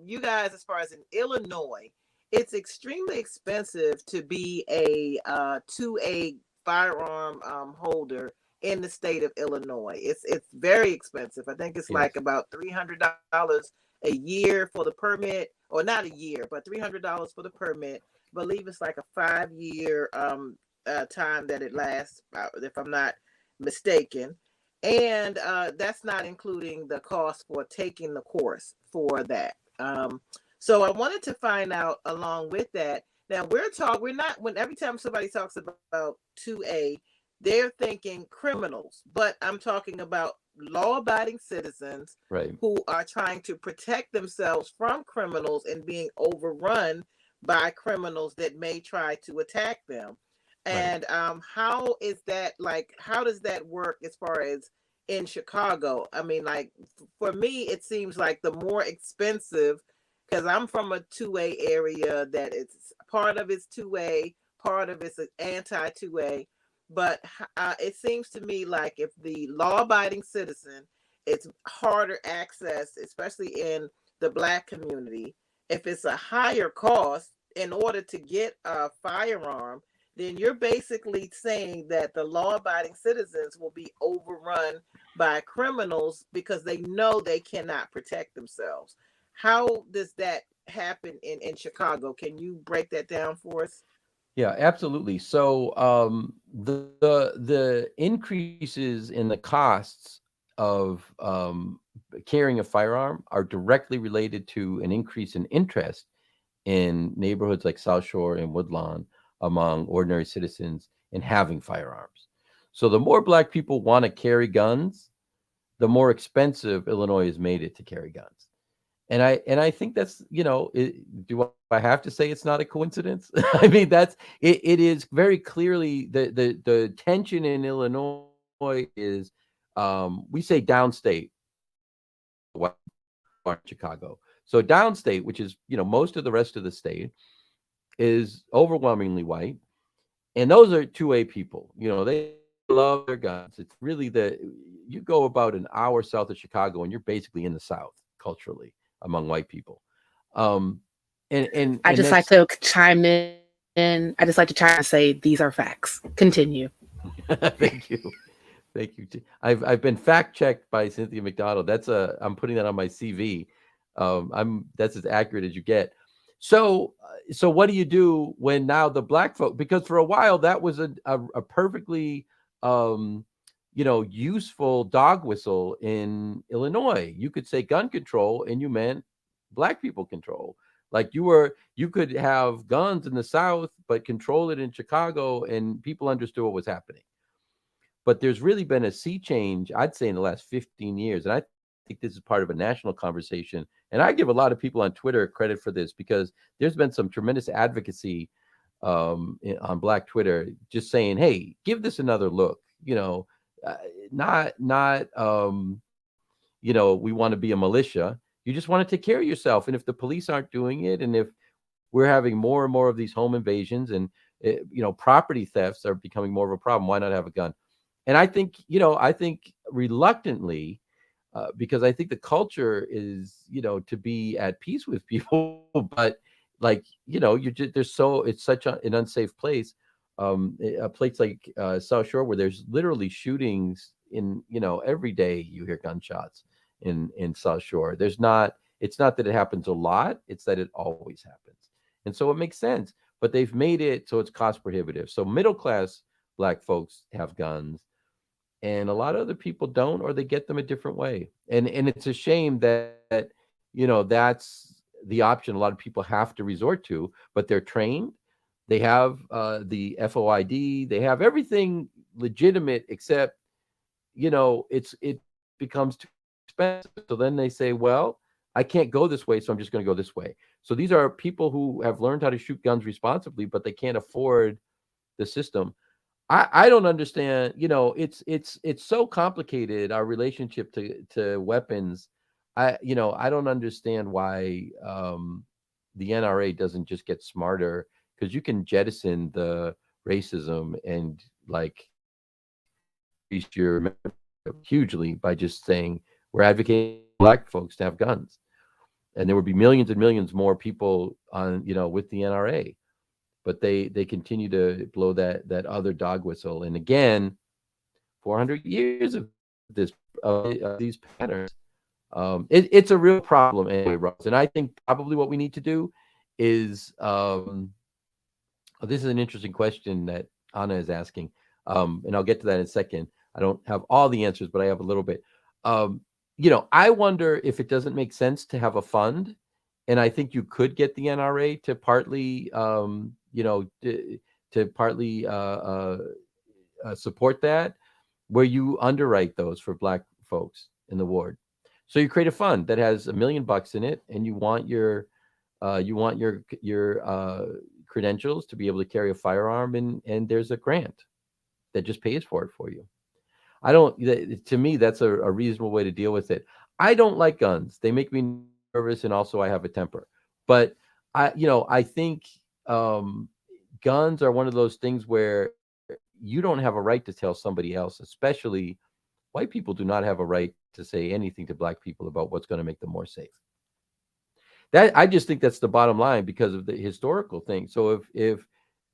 you guys, as far as in Illinois, it's extremely expensive to be a 2A firearm holder in the state of Illinois. It's very expensive. I think it's Yes. like about $300 a year for the permit, or not a year, but $300 for the permit. I believe it's like a 5-year time that it lasts, if I'm not mistaken. And that's not including the cost for taking the course for that. So I wanted to find out along with that. Now we're not, when every time somebody talks about 2A, they're thinking criminals, but I'm talking about law-abiding citizens Right. who are trying to protect themselves from criminals and being overrun by criminals that may try to attack them. Right. And how is that, like, how does that work as far as in Chicago? I mean, like, for me, it seems like the more expensive, because I'm from a 2A area that it's part of it's 2A, part of it's anti-2A. But it seems to me like if the law-abiding citizen, it's harder access, especially in the Black community. If it's a higher cost in order to get a firearm, then you're basically saying that the law-abiding citizens will be overrun by criminals because they know they cannot protect themselves. How does that happen in Chicago? Can you break that down for us? Yeah, absolutely. So the increases in the costs of carrying a firearm are directly related to an increase in interest in neighborhoods like South Shore and Woodlawn among ordinary citizens in having firearms. So the more Black people want to carry guns, the more expensive Illinois has made it to carry guns. And I think that's, do I have to say it's not a coincidence? I mean, that's it. It is very clearly the tension in Illinois is, we say downstate, Chicago. So downstate, which is most of the rest of the state, is overwhelmingly white, and those are 2A people. They love their guns. It's really you go about an hour south of Chicago, and you're basically in the South culturally among white people. And I just like to chime in. I just like to try and say these are facts. Continue. Thank you. Thank you. I've been fact checked by Cynthia McDonald. I'm putting that on my CV. That's as accurate as you get. So what do you do when now the Black folk, because for a while that was a perfectly useful dog whistle in Illinois. You could say gun control and you meant Black people control. Like you could have guns in the South, but control it in Chicago, and people understood what was happening. But there's really been a sea change, I'd say, in the last 15 years. And I think this is part of a national conversation. And I give a lot of people on Twitter credit for this, because there's been some tremendous advocacy on Black Twitter, just saying, hey, give this another look. Not we want to be a militia. You just want to take care of yourself. And if the police aren't doing it, and if we're having more and more of these home invasions, and property thefts are becoming more of a problem, why not have a gun? And I think reluctantly, because I think the culture is, to be at peace with people, but it's such an unsafe place. A place like South Shore, where there's literally shootings in, every day you hear gunshots in South Shore. It's not that it happens a lot, it's that it always happens. And so it makes sense, but they've made it so it's cost prohibitive. So middle class Black folks have guns, and a lot of other people don't, or they get them a different way. And it's a shame that that's the option a lot of people have to resort to, but they're trained. They have the FOID, they have everything legitimate, except it becomes too expensive. So then they say, well, I can't go this way, so I'm just going to go this way. So these are people who have learned how to shoot guns responsibly, but they can't afford the system. I don't understand. It's so complicated, our relationship to weapons. I don't understand why the NRA doesn't just get smarter, because you can jettison the racism and increase your hugely by just saying we're advocating Black folks to have guns, and there would be millions and millions more people on with the NRA. but they continue to blow that other dog whistle. And again, 400 years of this of these patterns. It's a real problem anyway, Ross. And I think probably what we need to do is this is an interesting question that Anna is asking, and I'll get to that in a second. I don't have all the answers, but I have a little bit. I wonder if it doesn't make sense to have a fund, and I think you could get the NRA to partly, to partly support that, where you underwrite those for Black folks in the ward. So you create a fund that has $1 million in it, and you want your credentials to be able to carry a firearm, and there's a grant that just pays for it for you. To me, that's a reasonable way to deal with it. I don't like guns. They make me nervous, and also I have a temper. But I think guns are one of those things where you don't have a right to tell somebody else, especially white people do not have a right to say anything to Black people about what's going to make them more safe. That I just think that's the bottom line because of the historical thing. So if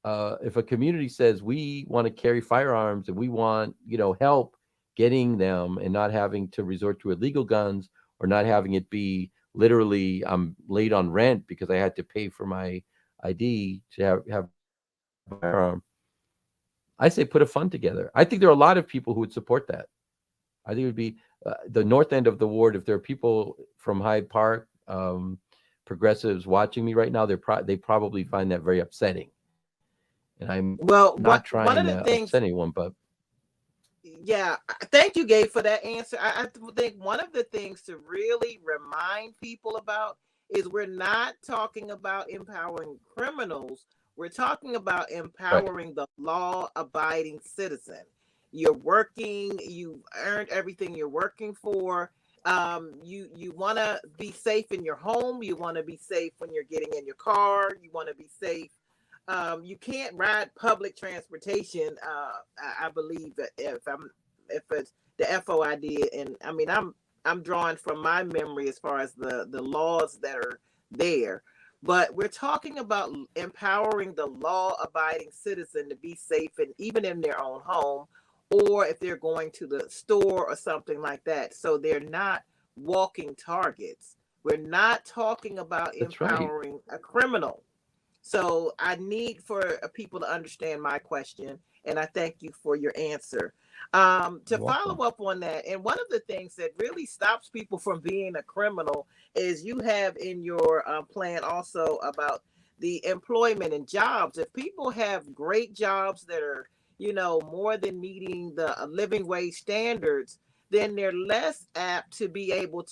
a community says we want to carry firearms and we want help getting them and not having to resort to illegal guns or not having it be literally I'm late on rent because I had to pay for my ID to have a firearm, I say put a fund together. I think there are a lot of people who would support that. I think it would be the north end of the ward. If there are people from Hyde Park, progressives watching me right now, they probably find that very upsetting. And I'm not trying to upset anyone, but yeah, thank you, Gabe, for that answer. I think one of the things to really remind people about is we're not talking about empowering criminals. We're talking about empowering the law-abiding citizen. You're working, you've earned everything you're working for. You want to be safe in your home. You want to be safe when you're getting in your car. You want to be safe. You can't ride public transportation. I believe that if it's the FOID, and I mean I'm drawing from my memory as far as the laws that are there. But we're talking about empowering the law-abiding citizen to be safe, and even in their own home, or if they're going to the store or something like that. So they're not walking targets. We're not talking about empowering a criminal. So I need for people to understand my question, and I thank you for your answer. To follow up on that, and one of the things that really stops people from being a criminal is you have in your plan also about the employment and jobs. If people have great jobs that are, more than meeting the living wage standards, then they're less apt to be able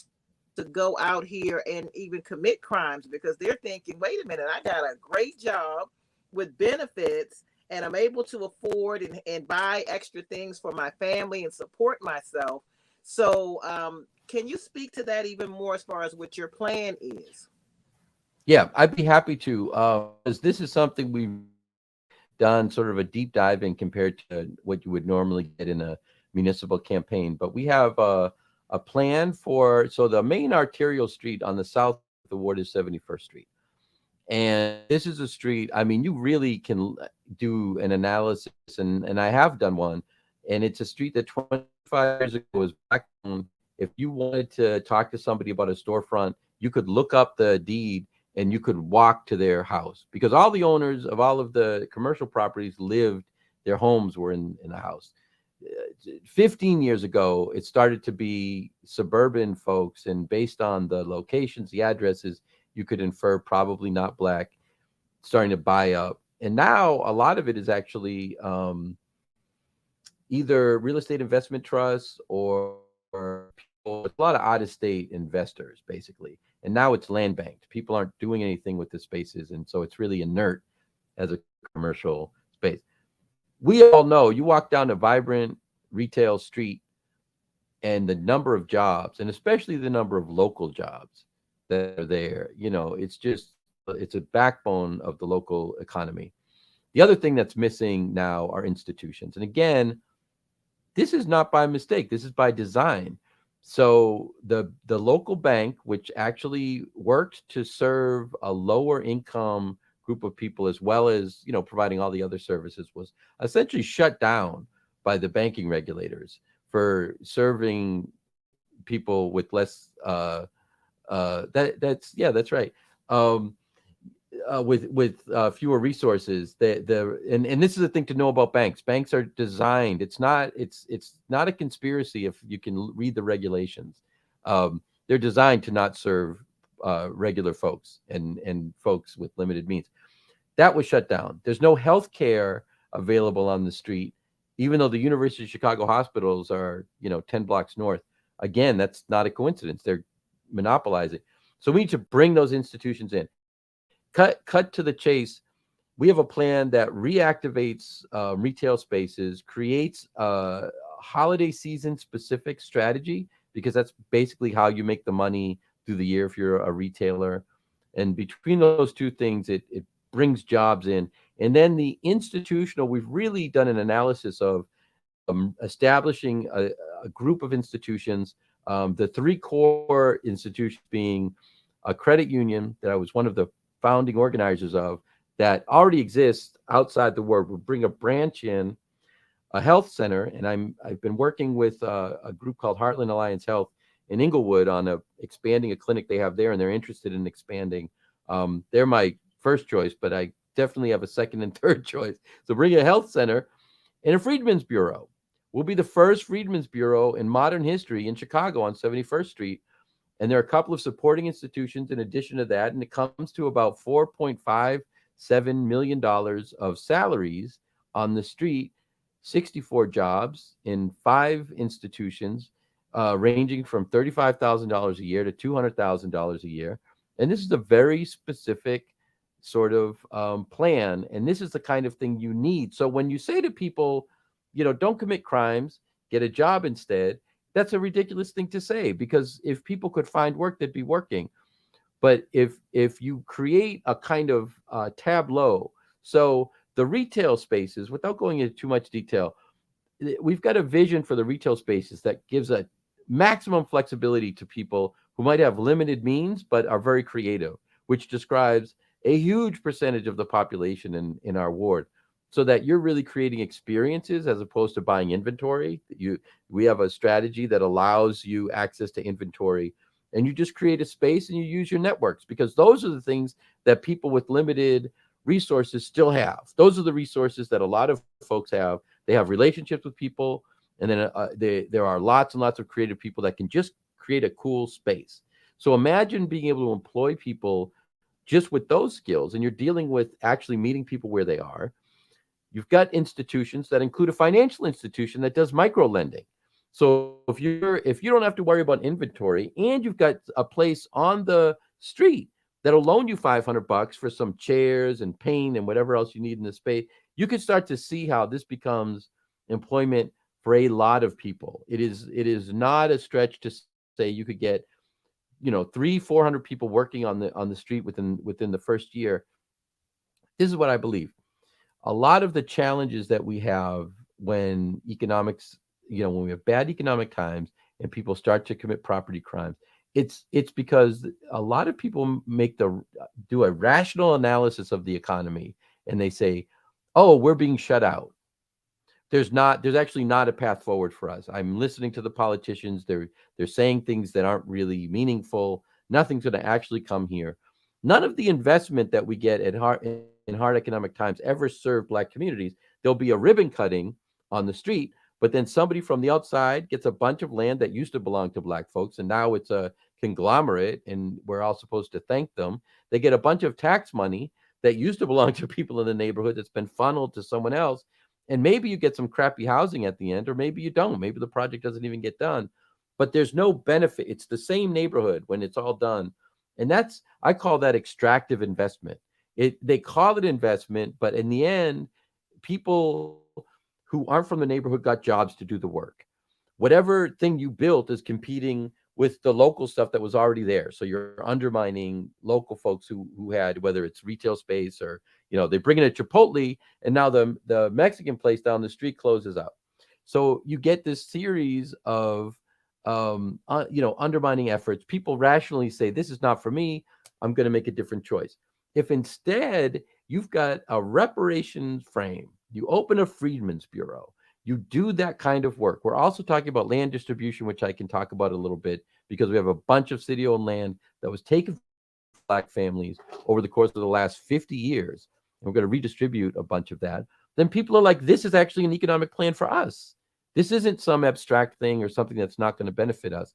to go out here and even commit crimes because they're thinking, wait a minute, I got a great job with benefits and I'm able to afford and buy extra things for my family and support myself. So can you speak to that even more as far as what your plan is? Yeah, I'd be happy to. Because this is something we've done sort of a deep dive in compared to what you would normally get in a municipal campaign. But we have a plan so the main arterial street on the south of the ward is 71st Street. And this is a street, I mean, you really can do an analysis, and I have done one, and it's a street that 25 years ago was black owned. If you wanted to talk to somebody about a storefront, you could look up the deed and you could walk to their house because all the owners of all of the commercial properties their homes were in the house. 15 years ago, it started to be suburban folks, and based on the locations, the addresses, you could infer probably not black, starting to buy up. And now a lot of it is actually either real estate investment trusts or people, a lot of out-of-state investors, basically. And now it's land banked. People aren't doing anything with the spaces, and so it's really inert as a commercial space. We all know you walk down a vibrant retail street and the number of jobs, and especially the number of local jobs that are there, it's a backbone of the local economy. The other thing that's missing now are institutions. And again, this is not by mistake. This is by design. So the local bank, which actually worked to serve a lower income group of people, as well as, providing all the other services, was essentially shut down by the banking regulators for serving people with less that's right. um with fewer resources. And this is the thing to know about banks. Banks are designed, it's not a conspiracy if you can read the regulations. They're designed to not serve regular folks and folks with limited means. That was shut down. There's no health care available on the street, even though the University of Chicago hospitals are 10 blocks north. Again, that's not a coincidence. They're monopolizing. So we need to bring those institutions in. Cut to the chase. We have a plan that reactivates retail spaces, creates a holiday season specific strategy, because that's basically how you make the money through the year if you're a retailer. And between those two things, it brings jobs in. And then the institutional, we've really done an analysis of establishing a group of institutions, the three core institutions being a credit union that I was one of the founding organizers of, that already exists outside the world. We'll bring a branch in, a health center, and I've been working with a group called Heartland Alliance Health in Inglewood on expanding a clinic they have there, and they're interested in expanding. They're my first choice, but I definitely have a second and third choice. So bring a health center and a Freedmen's Bureau. We'll be the first Freedmen's Bureau in modern history in Chicago on 71st Street. And there are a couple of supporting institutions in addition to that, and it comes to about $4.57 million of salaries on the street, 64 jobs in 5 institutions, ranging from $35,000 a year to $200,000 a year. And this is a very specific sort of plan, and this is the kind of thing you need. So when you say to people, don't commit crimes, get a job instead, that's a ridiculous thing to say, because if people could find work, they'd be working. But if you create a kind of tableau, so the retail spaces, without going into too much detail, we've got a vision for the retail spaces that gives a maximum flexibility to people who might have limited means but are very creative, which describes a huge percentage of the population in our ward, so that you're really creating experiences as opposed to buying inventory. We have a strategy that allows you access to inventory, and you just create a space and you use your networks, because those are the things that people with limited resources still have. Those are the resources that a lot of folks have. They have relationships with people, and then there are lots and lots of creative people that can just create a cool space. So imagine being able to employ people just with those skills, and you're dealing with actually meeting people where they are. You've got institutions that include a financial institution that does micro lending. So if you don't have to worry about inventory, and you've got a place on the street that'll loan you $500 for some chairs and paint and whatever else you need in the space, you can start to see how this becomes employment for a lot of people. It is not a stretch to say you could get 300-400 people working on the street within the first year. This is what I believe. A lot of the challenges that we have when economics, when we have bad economic times and people start to commit property crimes, it's because a lot of people do a rational analysis of the economy, and they say, oh, we're being shut out. There's actually not a path forward for us. I'm listening to the politicians. They're saying things that aren't really meaningful. Nothing's going to actually come here. None of the investment that we get in hard economic times ever serve Black communities. There'll be a ribbon cutting on the street, but then somebody from the outside gets a bunch of land that used to belong to Black folks, and now it's a conglomerate, and we're all supposed to thank them. They get a bunch of tax money that used to belong to people in the neighborhood that's been funneled to someone else, and maybe you get some crappy housing at the end, or maybe you don't. Maybe the project doesn't even get done, but there's no benefit. It's the same neighborhood when it's all done. And I call that extractive investment. They call it investment, but in the end, people who aren't from the neighborhood got jobs to do the work. Whatever thing you built is competing with the local stuff that was already there. So you're undermining local folks who had, whether it's retail space or, they bring in a Chipotle, and now the Mexican place down the street closes up. So you get this series of undermining efforts. People rationally say, this is not for me. I'm going to make a different choice. If instead You've got a reparations frame. You open a Freedmen's Bureau. You do that kind of work. We're also talking about land distribution, which I can talk about a little bit because we have a bunch of city-owned land that was taken from Black families over the course of the last 50 years. And we're going to redistribute a bunch of that. Then people are like, this is actually an economic plan for us. This isn't some abstract thing or something that's not going to benefit us.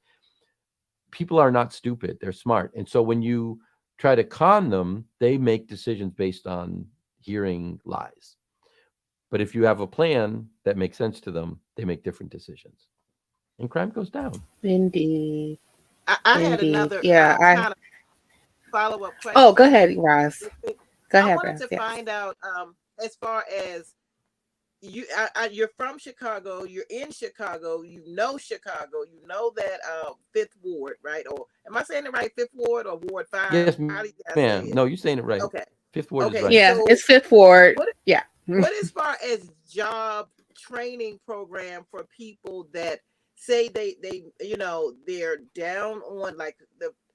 People are not stupid. They're smart. And so when you try to con them, they make decisions based on hearing lies. But if you have a plan that makes sense to them, they make different decisions. And crime goes down. Indeed. I had Indeed. another Yeah. kind of follow-up question. Oh, go ahead, Roz. Go I ahead, wanted Roz. to Yeah. find out as far as you're from Chicago, you're in Chicago, you know that Fifth Ward, right? Or am I saying it right? Fifth Ward or Ward 5? Yes, How do you guys say ma'am. it? No, you're saying it right. Okay. Fifth Ward is Okay. right. Yeah, So it's Fifth Ward. what Yeah. what as far as job training program for people that say they they're down on, like,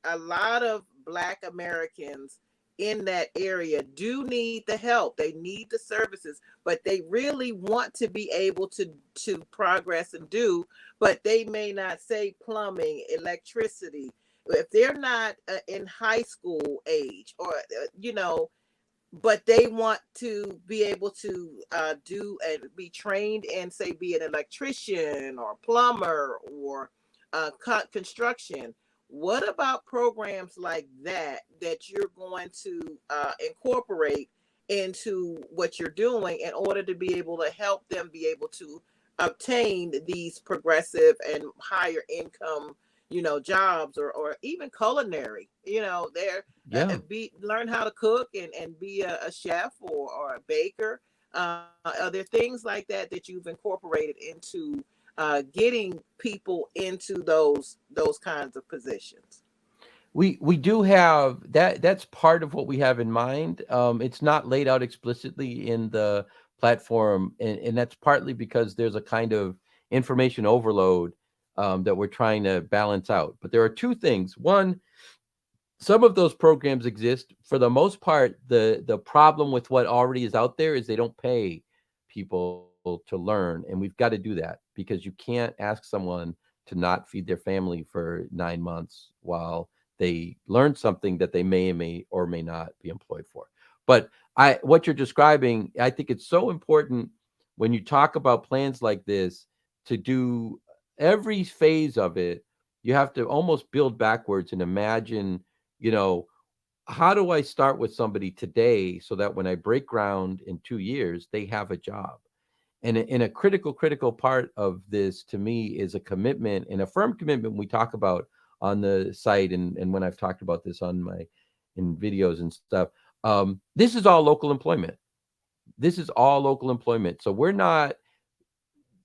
a lot of Black Americans in that area do need the help, they need the services, but they really want to be able to progress and do, but they may not, say, plumbing, electricity, if they're not in high school age, or but they want to be able to do and be trained and, say, be an electrician or plumber or construction. What about programs like that you're going to incorporate into what you're doing in order to be able to help them be able to obtain these progressive and higher income, jobs, or even culinary, Yeah. learn how to cook and be a chef or a baker. Are there things like that you've incorporated into getting people into those kinds of positions? We do have that. That's part of what we have in mind. It's not laid out explicitly in the platform, and that's partly because there's a kind of information overload that we're trying to balance out. But there are two things. One, some of those programs exist. For the most part, the problem with what already is out there is they don't pay people to learn, and we've got to do that because you can't ask someone to not feed their family for 9 months while they learn something that they may or may not be employed for. But what you're describing, I think it's so important when you talk about plans like this to do every phase of it. You have to almost build backwards and imagine, how do I start with somebody today so that when I break ground in 2 years, they have a job? And in a critical part of this, to me, is a commitment, and a firm commitment we talk about on the site, and when I've talked about this in videos and stuff. This is all local employment. So we're not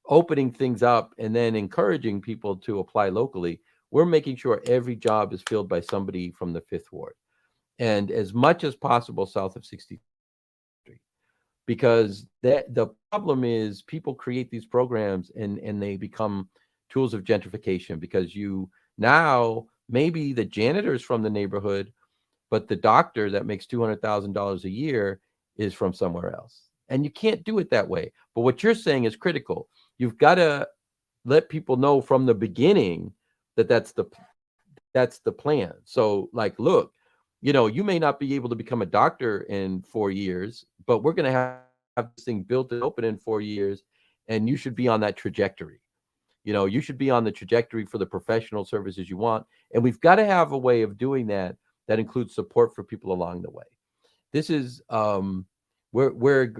opening things up and then encouraging people to apply locally. We're making sure every job is filled by somebody from the Fifth Ward, and as much as possible south of 63, because the problem is people create these programs and they become tools of gentrification, because now maybe the janitor's from the neighborhood, but the doctor that makes $200,000 a year is from somewhere else. And you can't do it that way. But what you're saying is critical. You've got to let people know from the beginning that that's the plan. So, like, look, you may not be able to become a doctor in 4 years, but we're going to have this thing built and open in 4 years, and you should be on that trajectory. You should be on the trajectory for the professional services you want. And we've got to have a way of doing that includes support for people along the way. This is we're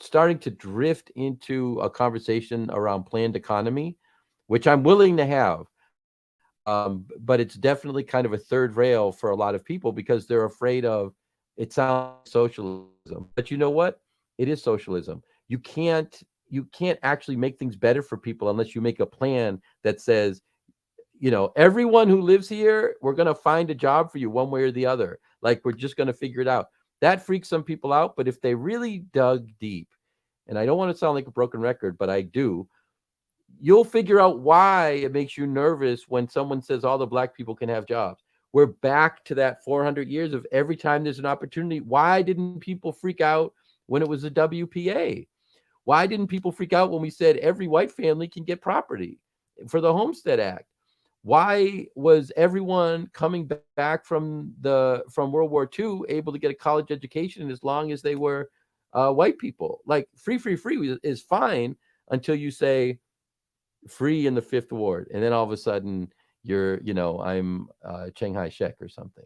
starting to drift into a conversation around planned economy, which I'm willing to have. But it's definitely kind of a third rail for a lot of people because they're afraid of it. Sounds like socialism, but you know what? It is socialism. You can't actually make things better for people unless you make a plan that says, everyone who lives here, we're going to find a job for you one way or the other. Like, we're just going to figure it out. That freaks some people out, but if they really dug deep, and I don't want to sound like a broken record, but I do, you'll figure out why it makes you nervous when someone says all the Black people can have jobs. we're back to that 400 years of every time there's an opportunity. Why didn't people freak out when it was the WPA? Why didn't people freak out when we said every white family can get property for the Homestead Act? Why was everyone coming back from World War II able to get a college education as long as they were white people? Like free is fine until you say free in the Fifth Ward, and then all of a sudden you're, I'm Chiang Kai-shek or something.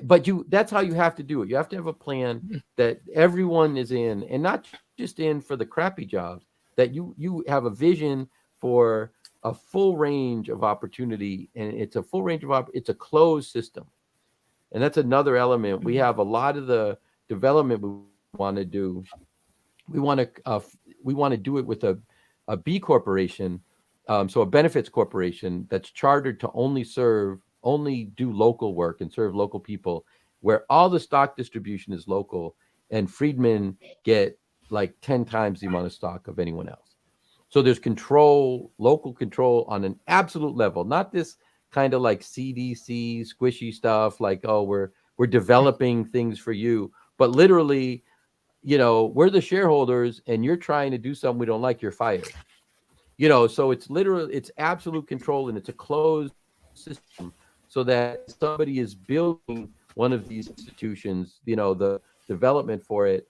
But that's how you have to do it. You have to have a plan that everyone is in, and not just in for the crappy jobs, that you have a vision for a full range of opportunity, and it's a full range of it's a closed system. And that's another element. We have a lot of the development we want to do. We want to do it with a B corporation, so a benefits corporation that's chartered to only do local work and serve local people, where all the stock distribution is local, and freedmen get like 10 times the amount of stock of anyone else. So there's local control on an absolute level, not this kind of like CDC squishy stuff like, oh, we're developing things for you, but literally, we're the shareholders and you're trying to do something we don't like, you're fired. So it's absolute control, and it's a closed system, so that somebody is building one of these institutions, the development for it,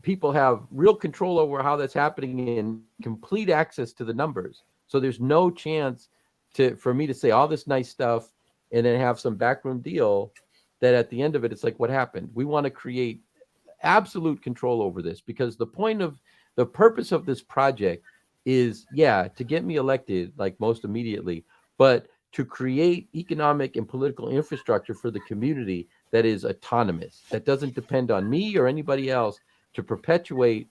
people have real control over how that's happening and complete access to the numbers. So there's no chance for me to say all this nice stuff and then have some backroom deal that at the end of it, it's like, what happened? We want to create absolute control over this, because the purpose of this project is, to get me elected, like most immediately, but to create economic and political infrastructure for the community that is autonomous, that doesn't depend on me or anybody else, to perpetuate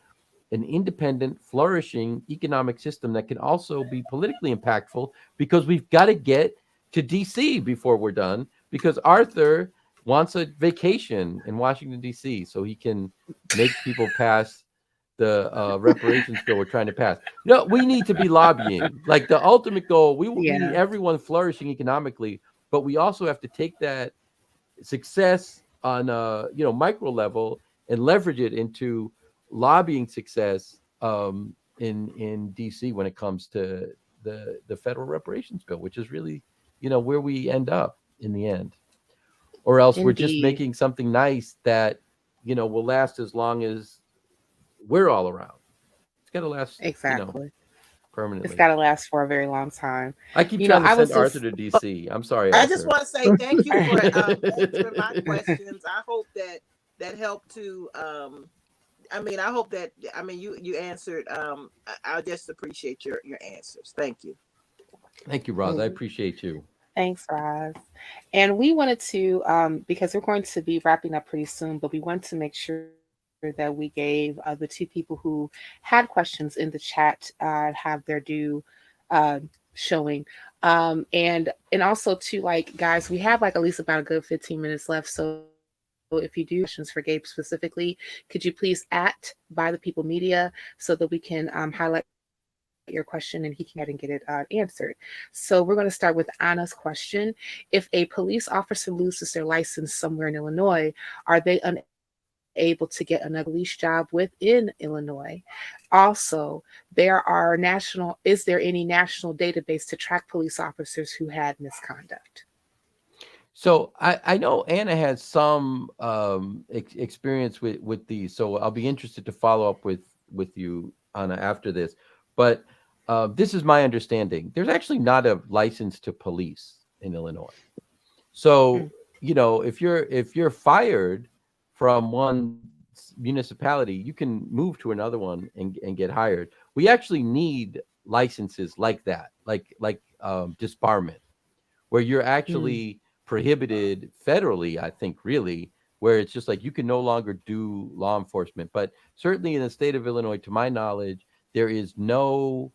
an independent, flourishing economic system that can also be politically impactful, because we've got to get to DC before we're done, because Arthur wants a vacation in Washington, D.C., so he can make people pass the reparations bill we're trying to pass. No, we need to be lobbying. Like the ultimate goal, we need everyone flourishing economically, but we also have to take that success on a micro level and leverage it into lobbying success in DC when it comes to the federal reparations bill, which is really where we end up in the end. Or else we're just making something nice that will last as long as we're all around. It's got to last Exactly. Permanently. It's got to last for a very long time. I keep trying to send Arthur to DC. I'm sorry, Arthur. I just want to say thank you for answering my questions. I hope that helped to I hope that you answered. I just appreciate your answers. Thank you. Thank you, Roz. I appreciate you. Thanks, Roz. And we wanted to, because we're going to be wrapping up pretty soon, but we want to make sure that we gave the two people who had questions in the chat have their due showing. And also to guys, we have at least about a good 15 minutes left. So if you do questions for Gabe specifically, could you please @by the people media so that we can highlight your question and he can get it answered. So we're going to start with Anna's question. If a police officer loses their license somewhere in Illinois, are they unable to get another police job within Illinois? Also, is there any national database to track police officers who had misconduct? So I know Anna has some experience with these, so I'll be interested to follow up with you, Anna, after this. But this is my understanding. There's actually not a license to police in Illinois. So, if you're fired from one municipality, you can move to another one and get hired. We actually need licenses like that, like disbarment, where you're actually prohibited federally, I think, really, where it's just like you can no longer do law enforcement. But certainly in the state of Illinois, to my knowledge, there is no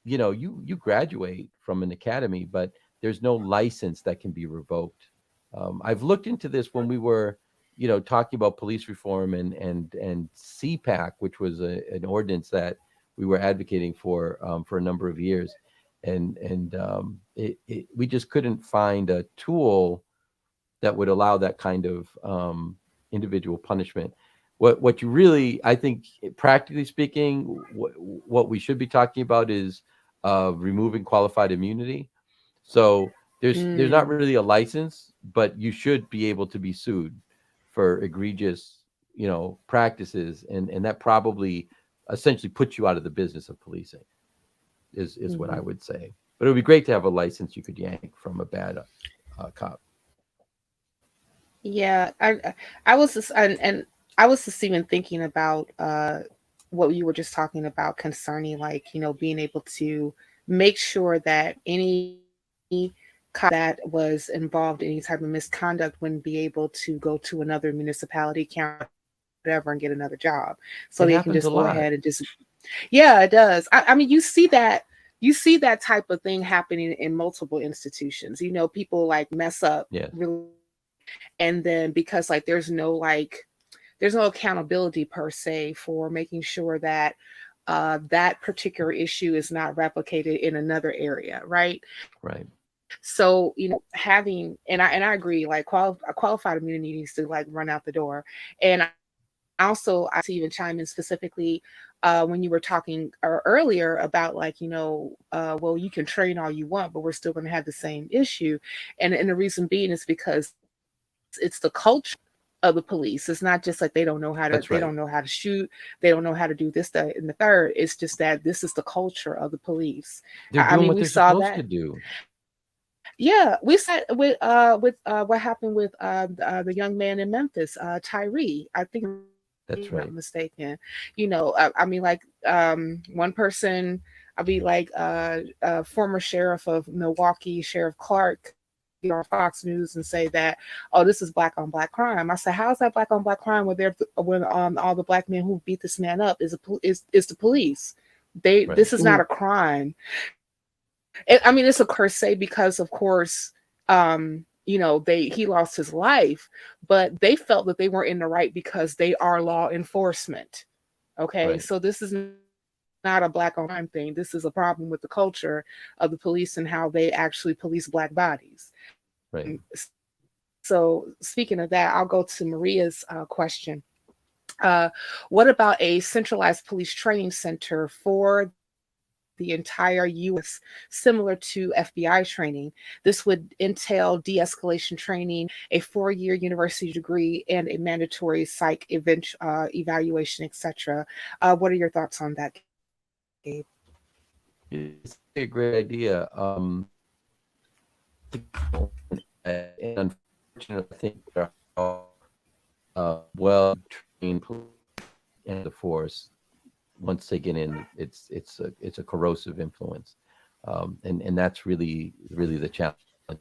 you graduate from an academy, but there's no license that can be revoked. I've looked into this when we were talking about police reform and CPAC, which was an ordinance that we were advocating for a number of years. and we just couldn't find a tool that would allow that kind of individual punishment. What you really, I think, practically speaking, what we should be talking about is removing qualified immunity. So there's not Mm, really a license, but you should be able to be sued for egregious, practices, and that probably essentially puts you out of the business of policing. Is what I mhm. would say. But it would be great to have a license you could yank from a bad cop. Yeah, I was just and I was just even thinking about what you were just talking about concerning, like, being able to make sure that any cop that was involved in any type of misconduct wouldn't be able to go to another municipality, county, whatever, and get another job. So It they can happens a just go lot. ahead and just, yeah, it does. I mean, you see that type of thing happening in multiple institutions. People like mess up Yes, really, and then because like there's no accountability per se for making sure that that particular issue is not replicated in another area, right? right. So having, and I agree, like qualified immunity needs to like run out the door. And also I to even chime in specifically when you were talking earlier about, like, well, you can train all you want, but we're still going to have the same issue. And the reason being is because it's the culture of the police. It's not just like That's they don't right. know how to shoot, they don't know how to do this, that, and the third. It's just that this is the culture of the police. They're I doing mean, what we they're saw supposed to that. do. Yeah, we saw it with what happened with the young man in Memphis, Tyree. I think, if I'm That's not right. mistaken. I mean, like, one person, I'll be like, former sheriff of Milwaukee, Sheriff Clark, get on Fox News and say that, oh, this is black on black crime. I said, how is that black on black crime when all the black men who beat this man up is the police? Right. This is not a crime. I mean, it's a per se because, of course, he lost his life, but they felt that they weren't in the right because they are law enforcement. Okay, Right. so this is not a black on crime thing. This is a problem with the culture of the police and how they actually police black bodies. Right. So speaking of that, I'll go to Maria's question. Uh, what about a centralized police training center for the entire U.S., similar to FBI training? This would entail de-escalation training, a 4-year university degree, and a mandatory psych evaluation, etc. What are your thoughts on that, Gabe? It's a great idea. And unfortunately, I think there are well trained police and the force. Once they get in, it's a corrosive influence, and that's really the challenge.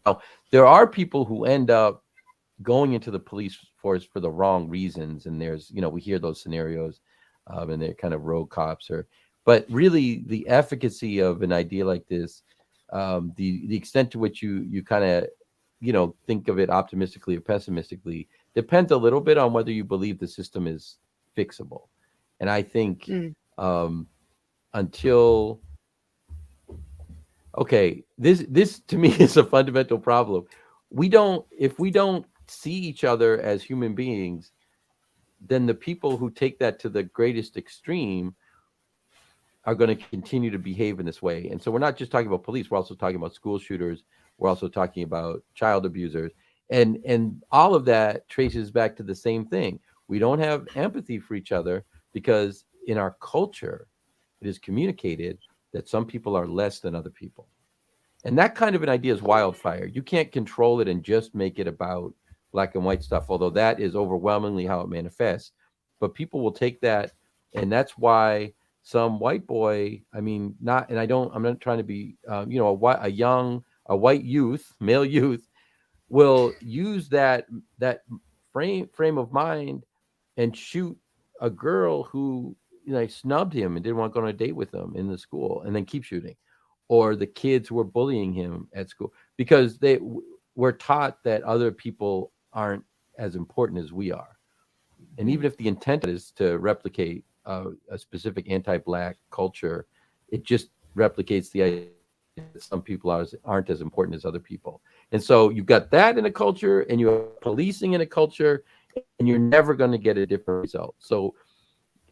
Now, there are people who end up going into the police force for the wrong reasons, and there's we hear those scenarios, and they're kind of rogue cops, but really the efficacy of an idea like this, the extent to which you kind of think of it optimistically or pessimistically depends a little bit on whether you believe the system is fixable. And I think Mm, um, until okay, this to me is a fundamental problem. If we don't see each other as human beings, then the people who take that to the greatest extreme are going to continue to behave in this way. And so we're not just talking about police, we're also talking about school shooters, we're also talking about child abusers. And all of that traces back to the same thing. We don't have empathy for each other because in our culture it is communicated that some people are less than other people. And that kind of an idea is wildfire. You can't control it and just make it about black and white stuff, although that is overwhelmingly how it manifests. But people will take that, and that's why some white boy, I mean, not, and I'm not trying to be, a white youth, male youth, will use that frame of mind and shoot a girl who snubbed him and didn't want to go on a date with him in the school, and then keep shooting, or the kids who were bullying him at school because they were taught that other people aren't as important as we are. And mm, even if the intent is to replicate a specific anti-black culture, it just replicates the idea some people aren't as important as other people. And so you've got that in a culture, and you have policing in a culture, and you're never going to get a different result. So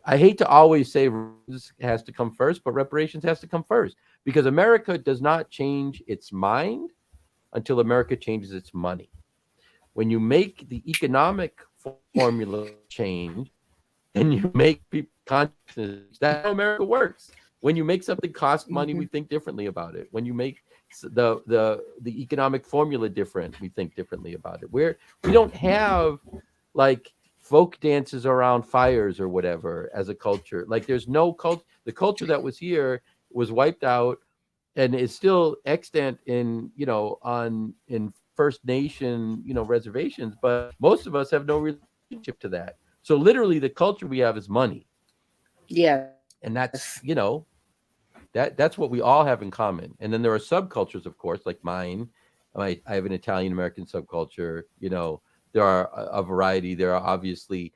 I hate to always say reparations has to come first, but reparations has to come first, because America does not change its mind until America changes its money. When you make the economic formula change and you make people conscious, that's how America works. When you make something cost money, we think differently about it. When you make the economic formula different, we think differently about it. We don't have like folk dances around fires or whatever as a culture. Like there's no culture. The culture that was here was wiped out and is still extant in, in First Nation, reservations, but most of us have no relationship to that. So literally the culture we have is money. Yes. And that's, that's what we all have in common. And then there are subcultures, of course, like mine. I have an Italian American subculture. There are a variety. There are obviously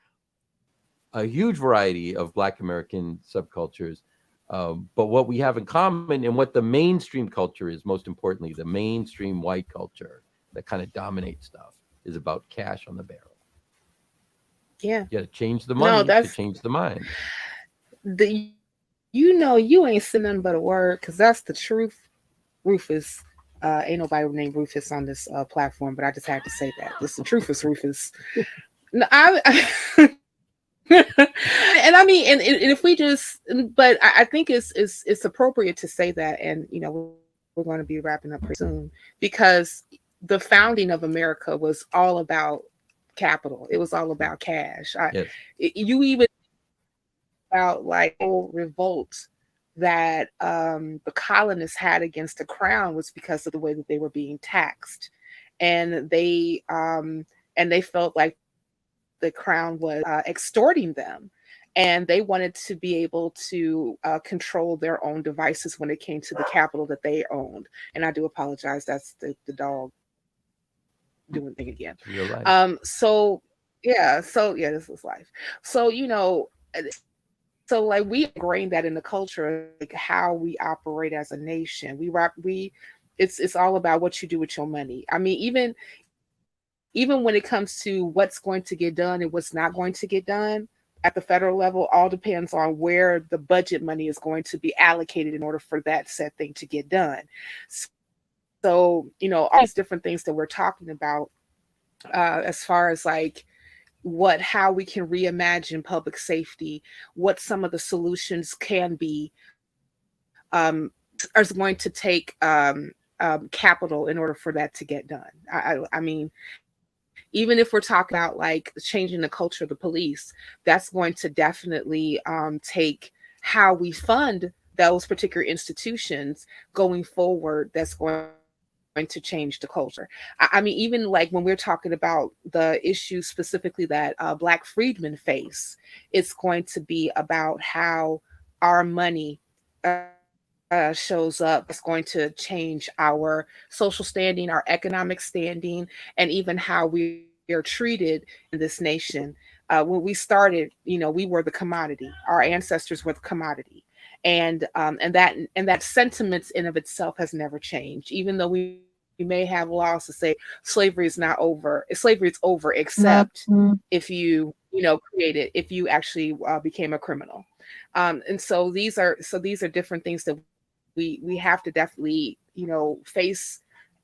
a huge variety of Black American subcultures. But what we have in common, and what the mainstream culture is, most importantly, the mainstream white culture that kind of dominates stuff, is about cash on the barrel. Yeah. You got to change the money to change the mind. You ain't saying nothing but a word, because that's the truth. Rufus, ain't nobody named Rufus on this platform, but I just had to say that. This the truth is Rufus. No, and I mean, and if we just, but I think it's appropriate to say that, and we're going to be wrapping up pretty soon, because the founding of America was all about capital. It was all about cash. Yes. You even about like whole revolt that the colonists had against the crown was because of the way that they were being taxed, and they felt like the crown was extorting them, and they wanted to be able to control their own devices when it came to the capital that they owned. And I do apologize, that's the dog doing thing again. Real life. So this is life. So so like we ingrained that in the culture, like how we operate as a nation. It's all about what you do with your money. I mean, even when it comes to what's going to get done and what's not going to get done at the federal level, all depends on where the budget money is going to be allocated in order for that said thing to get done. So, all these different things that we're talking about, as far as like how we can reimagine public safety, what some of the solutions can be, is going to take capital in order for that to get done. I mean, even if we're talking about like changing the culture of the police, that's going to definitely take how we fund those particular institutions going forward. That's going to change the culture. I mean, even like when we're talking about the issues specifically that Black freedmen face, it's going to be about how our money shows up. It's going to change our social standing, our economic standing, and even how we are treated in this nation. When we started, we were the commodity. Our ancestors were the commodity, and that sentiment in of itself has never changed. Even though we may have laws to say slavery is not over. Slavery is over, except if you create it, if you actually became a criminal. And so these are different things that we have to definitely face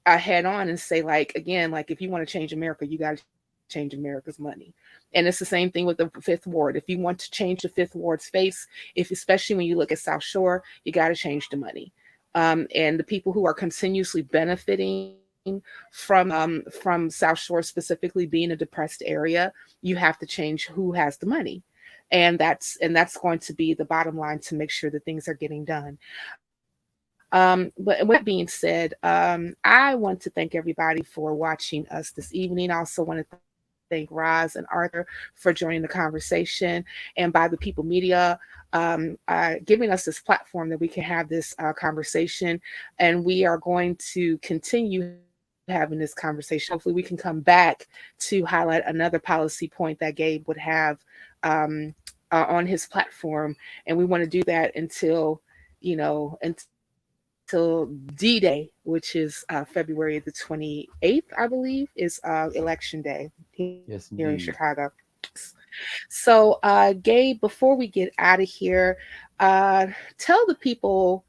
head on and say, like, again, like if you want to change America, you got to change America's money. And it's the same thing with the Fifth Ward. If you want to change the Fifth Ward's face, especially when you look at South Shore, you got to change the money. And the people who are continuously benefiting from South Shore specifically being a depressed area, you have to change who has the money. And that's going to be the bottom line to make sure that things are getting done. But with that being said, I want to thank everybody for watching us this evening. I also want to thank Roz and Arthur for joining the conversation, and by the People Media giving us this platform that we can have this conversation. And we are going to continue having this conversation. Hopefully we can come back to highlight another policy point that Gabe would have on his platform. And we want to do that until till D-Day, which is February the 28th, I believe, is election day here in Yes, Chicago. indeed. So, Gabe, before we get out of here, tell the people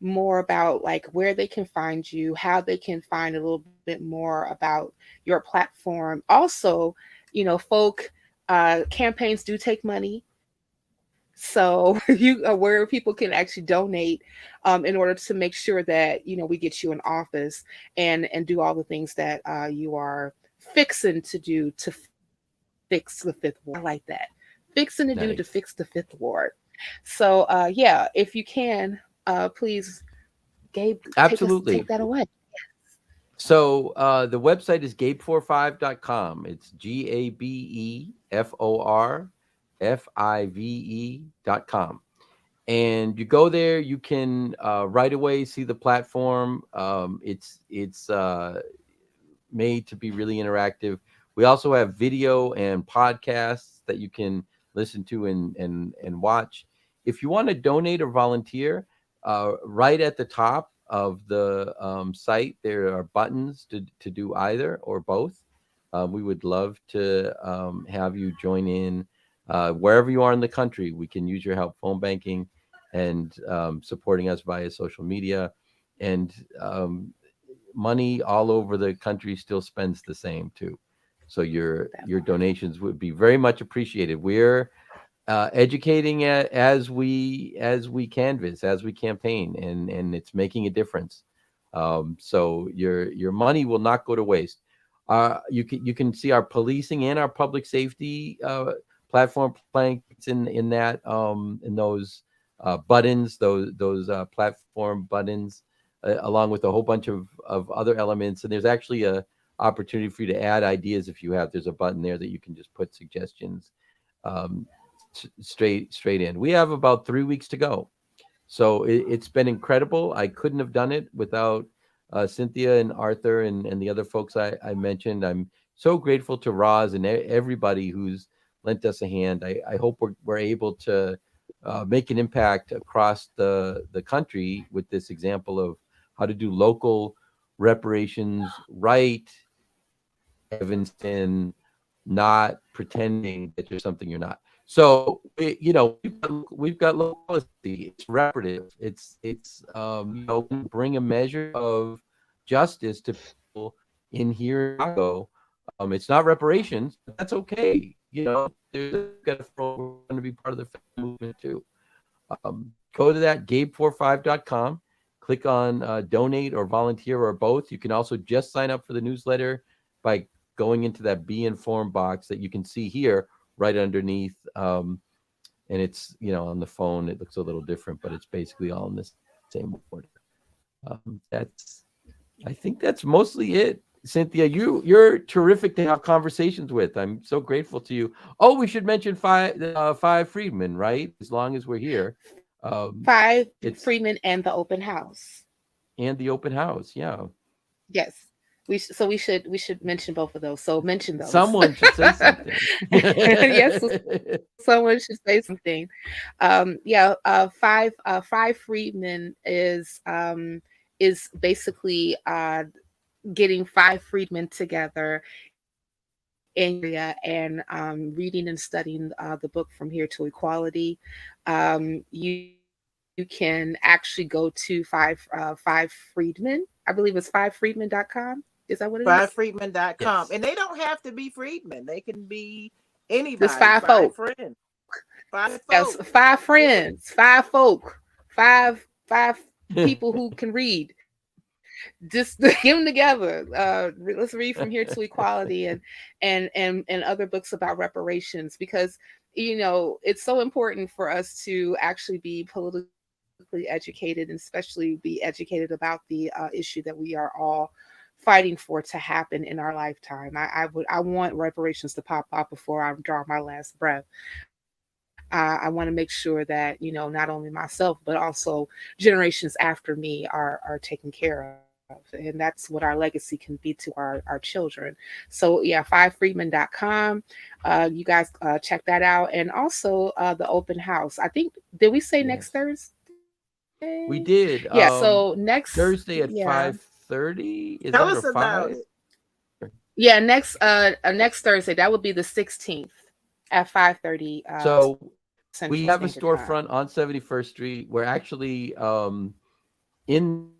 more about like where they can find you, how they can find a little bit more about your platform. Also, folk campaigns do take money. So you where people can actually donate in order to make sure that we get you in office and do all the things that you are fixing to do to fix the fifth ward. I like that. Fixing to do to fix the Nice. fifth ward. So yeah, if you can, please, Gabe, take Absolutely. that away. So the website is gabe45.com. It's GABEFORFIVE.com. And you go there, you can right away see the platform. It's made to be really interactive. We also have video and podcasts that you can listen to and watch. If you want to donate or volunteer, right at the top of the site, there are buttons to do either or both. We would love to have you join in wherever you are in the country. We can use your help phone banking and supporting us via social media. And money all over the country still spends the same too. So your donations would be very much appreciated. We're educating as we canvass, as we campaign, and it's making a difference. So your money will not go to waste. You can see our policing and our public safety platform planks in those buttons, those platform buttons, along with a whole bunch of other elements. And there's actually a opportunity for you to add ideas if you have. There's a button there that you can just put suggestions um, straight in. We have about 3 weeks to go. So it's been incredible. I couldn't have done it without Cynthia and Arthur and the other folks I mentioned. I'm so grateful to Roz and everybody who's lent us a hand. I hope we're able to make an impact across the country with this example of how to do local reparations right in Evanston, not pretending that you're something you're not. So we've got local policy. It's reparative. It's bring a measure of justice to people in here in Chicago. It's not reparations, but that's okay. There's got to we're going to be part of the movement too. Go to that gabe45.com, click on donate or volunteer or both. You can also just sign up for the newsletter by going into that Be Informed box that you can see here right underneath. And it's, on the phone, it looks a little different, but it's basically all in the same order. I think that's mostly it. Cynthia, you're terrific to have conversations with. I'm so grateful to you. Oh, we should mention five Freedmen, right? As long as we're here. Five It's Freedmen and the open house. and the open house. Yeah. Yes. We should mention both of those. So mention those. Someone should say something. Yes, so someone should say something. Yeah, five freedmen is basically getting five freedmen together in your area and reading and studying the book From Here to Equality. You can actually go to five freedmen. I believe it's fivefreedmen.com. Is that what it is? Fivefreedmen.com. Yes. And they don't have to be freedmen. They can be Just anybody. five Five folk. friends. Five Yes, folk. five Yeah. friends, five folk, five people who can read. Just get them together. Let's read From Here to Equality and other books about reparations, because it's so important for us to actually be politically educated, and especially be educated about the issue that we are all fighting for to happen in our lifetime. I want reparations to pop up before I draw my last breath. I want to make sure that not only myself but also generations after me are taken care of, and that's what our legacy can be to our children. So yeah, fivefreedmen.com. You guys check that out, and also the open house. I think, did we say next Yes. Thursday? We did. Yeah. So next, Thursday at yeah, 5:30. Is Tell that or us about 5? it. yeah, next Thursday. That would be the 16th at 5:30 So we Central have a Standard Time. storefront on 71st Street. We're actually in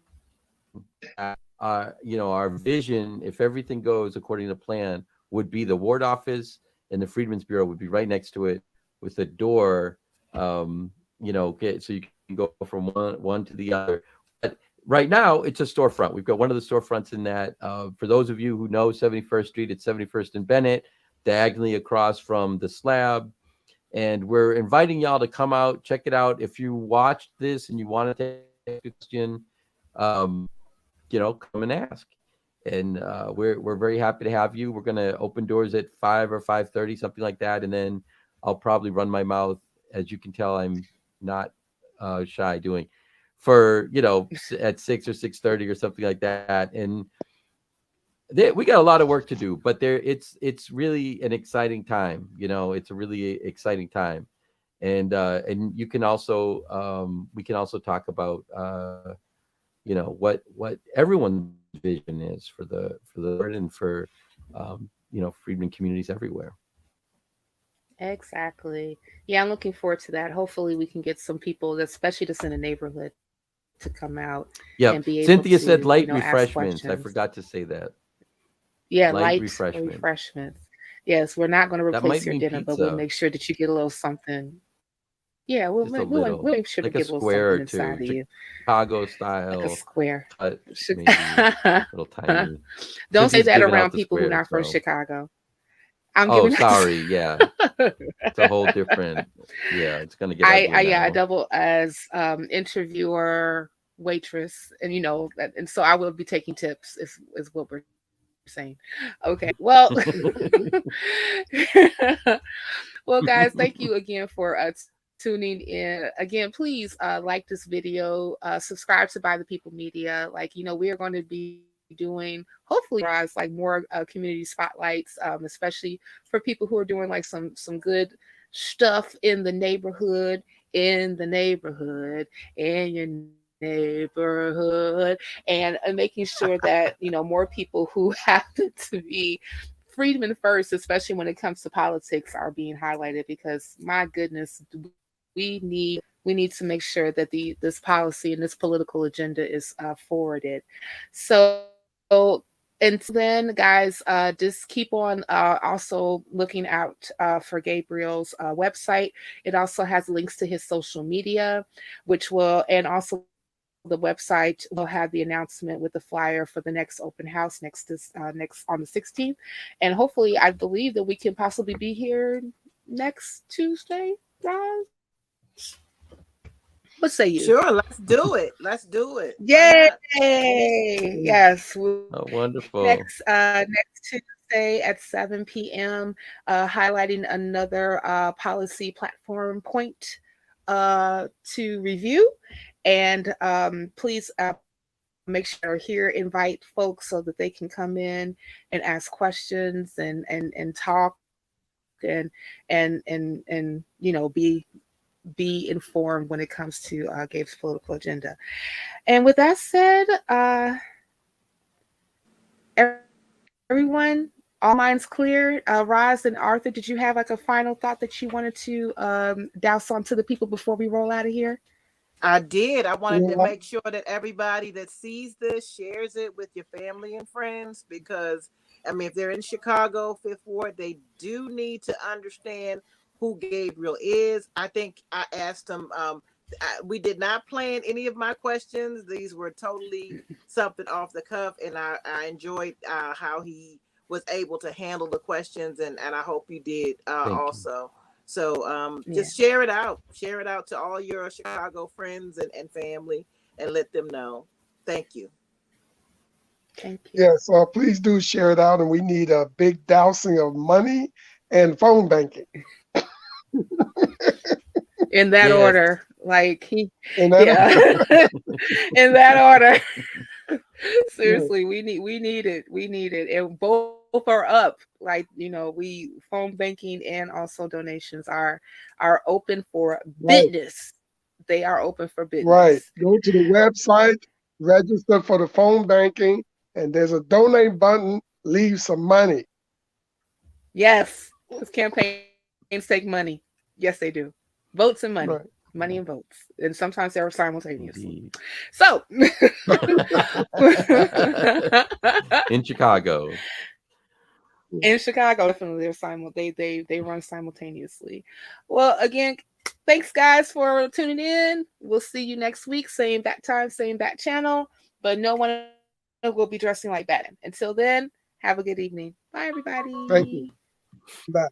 our vision, if everything goes according to plan, would be the ward office, and the Freedmen's Bureau would be right next to it with a door, so you can go from one to the other. But right now it's a storefront. We've got one of the storefronts in that. For those of you who know 71st Street, it's 71st and Bennett, diagonally across from the slab. And we're inviting y'all to come out, check it out. If you watched this and you want to take a question, come and ask. And we're very happy to have you. We're gonna open doors at 5 or 5:30, something like that, and then I'll probably run my mouth. As you can tell, I'm not shy doing for at 6 or 6:30 or something like that. And we got a lot of work to do, but it's really an exciting time. It's a really exciting time, and you can also we can also talk about what everyone's vision is for the word and for freedmen communities everywhere. Exactly. Yeah, I'm looking forward to that. Hopefully, we can get some people, especially just in the neighborhood, to come out Yep. and be able Cynthia to, said light ask refreshments. I questions. forgot to say that. Yeah, Light light refreshment. refreshments. Yes, we're not going to That replace might your mean dinner, but we'll pizza, make sure that you get a little something. Yeah, just a we'll little, make sure to like a get a little square something or inside two, of you, Chicago like a style square. cut, maybe little tiny. Don't say Cynthia's that giving out around the people who are squares, not from so. Chicago. I'm Oh, giving sorry. Yeah, it's a whole different. Yeah, it's gonna get ugly I now. double as interviewer, waitress, and and so I will be taking tips is what we're saying. Okay. Well, well, guys, thank you again for tuning in. Again, please like this video, subscribe to By the People Media. We are going to be doing hopefully rise like more community spotlights, especially for people who are doing like some good stuff in the neighborhood, in your neighborhood, and making sure that more people who happen to be freedmen first, especially when it comes to politics, are being highlighted, because my goodness, we need to make sure that this policy and this political agenda is forwarded. So until then, guys, just keep on also looking out for Gabriel's website. It also has links to his social media, which will, and also the website will have the announcement with the flyer for the next open house next on the 16th. And hopefully, I believe that we can possibly be here next Tuesday, guys. What say you? Sure, let's do it. Let's do it. Why Yay! not? Yes, Oh, wonderful. next Tuesday at 7 p.m. Highlighting another policy platform point to review, and please make sure here invite folks so that they can come in and ask questions and talk and be informed when it comes to Gabe's political agenda. And with that said, everyone, all minds clear. Roz and Arthur, did you have like a final thought that you wanted to douse on to the people before we roll out of here? I did. I wanted to Yeah. make sure that everybody that sees this shares it with your family and friends, because if they're in Chicago, Fifth Ward, they do need to understand who Gabriel is. I think I asked him. We did not plan any of my questions. These were totally something off the cuff, and I enjoyed how he was able to handle the questions, and I hope you did also. So just share it out to all your Chicago friends and family, and let them know. Thank you. Thank you. Yes, please do share it out, and we need a big dousing of money and phone banking. In that Yes. order, like he, And that, yeah, in that order. Seriously, we need it, and both are up. Like we phone banking and also donations are open for right. business. they are open for Right. business. Go to the website, register for the phone banking, and there's a donate button. Leave some money. Yes, because campaigns take money. Yes, they do. Votes and money. Right. Money and votes. And sometimes they're simultaneously. Indeed. So In Chicago. in Chicago, definitely they run simultaneously. Well, again, thanks guys for tuning in. We'll see you next week, same bat time, same bat channel, but no one will be dressing like Batman. Until then, have a good evening. Bye Thank you. everybody. Bye.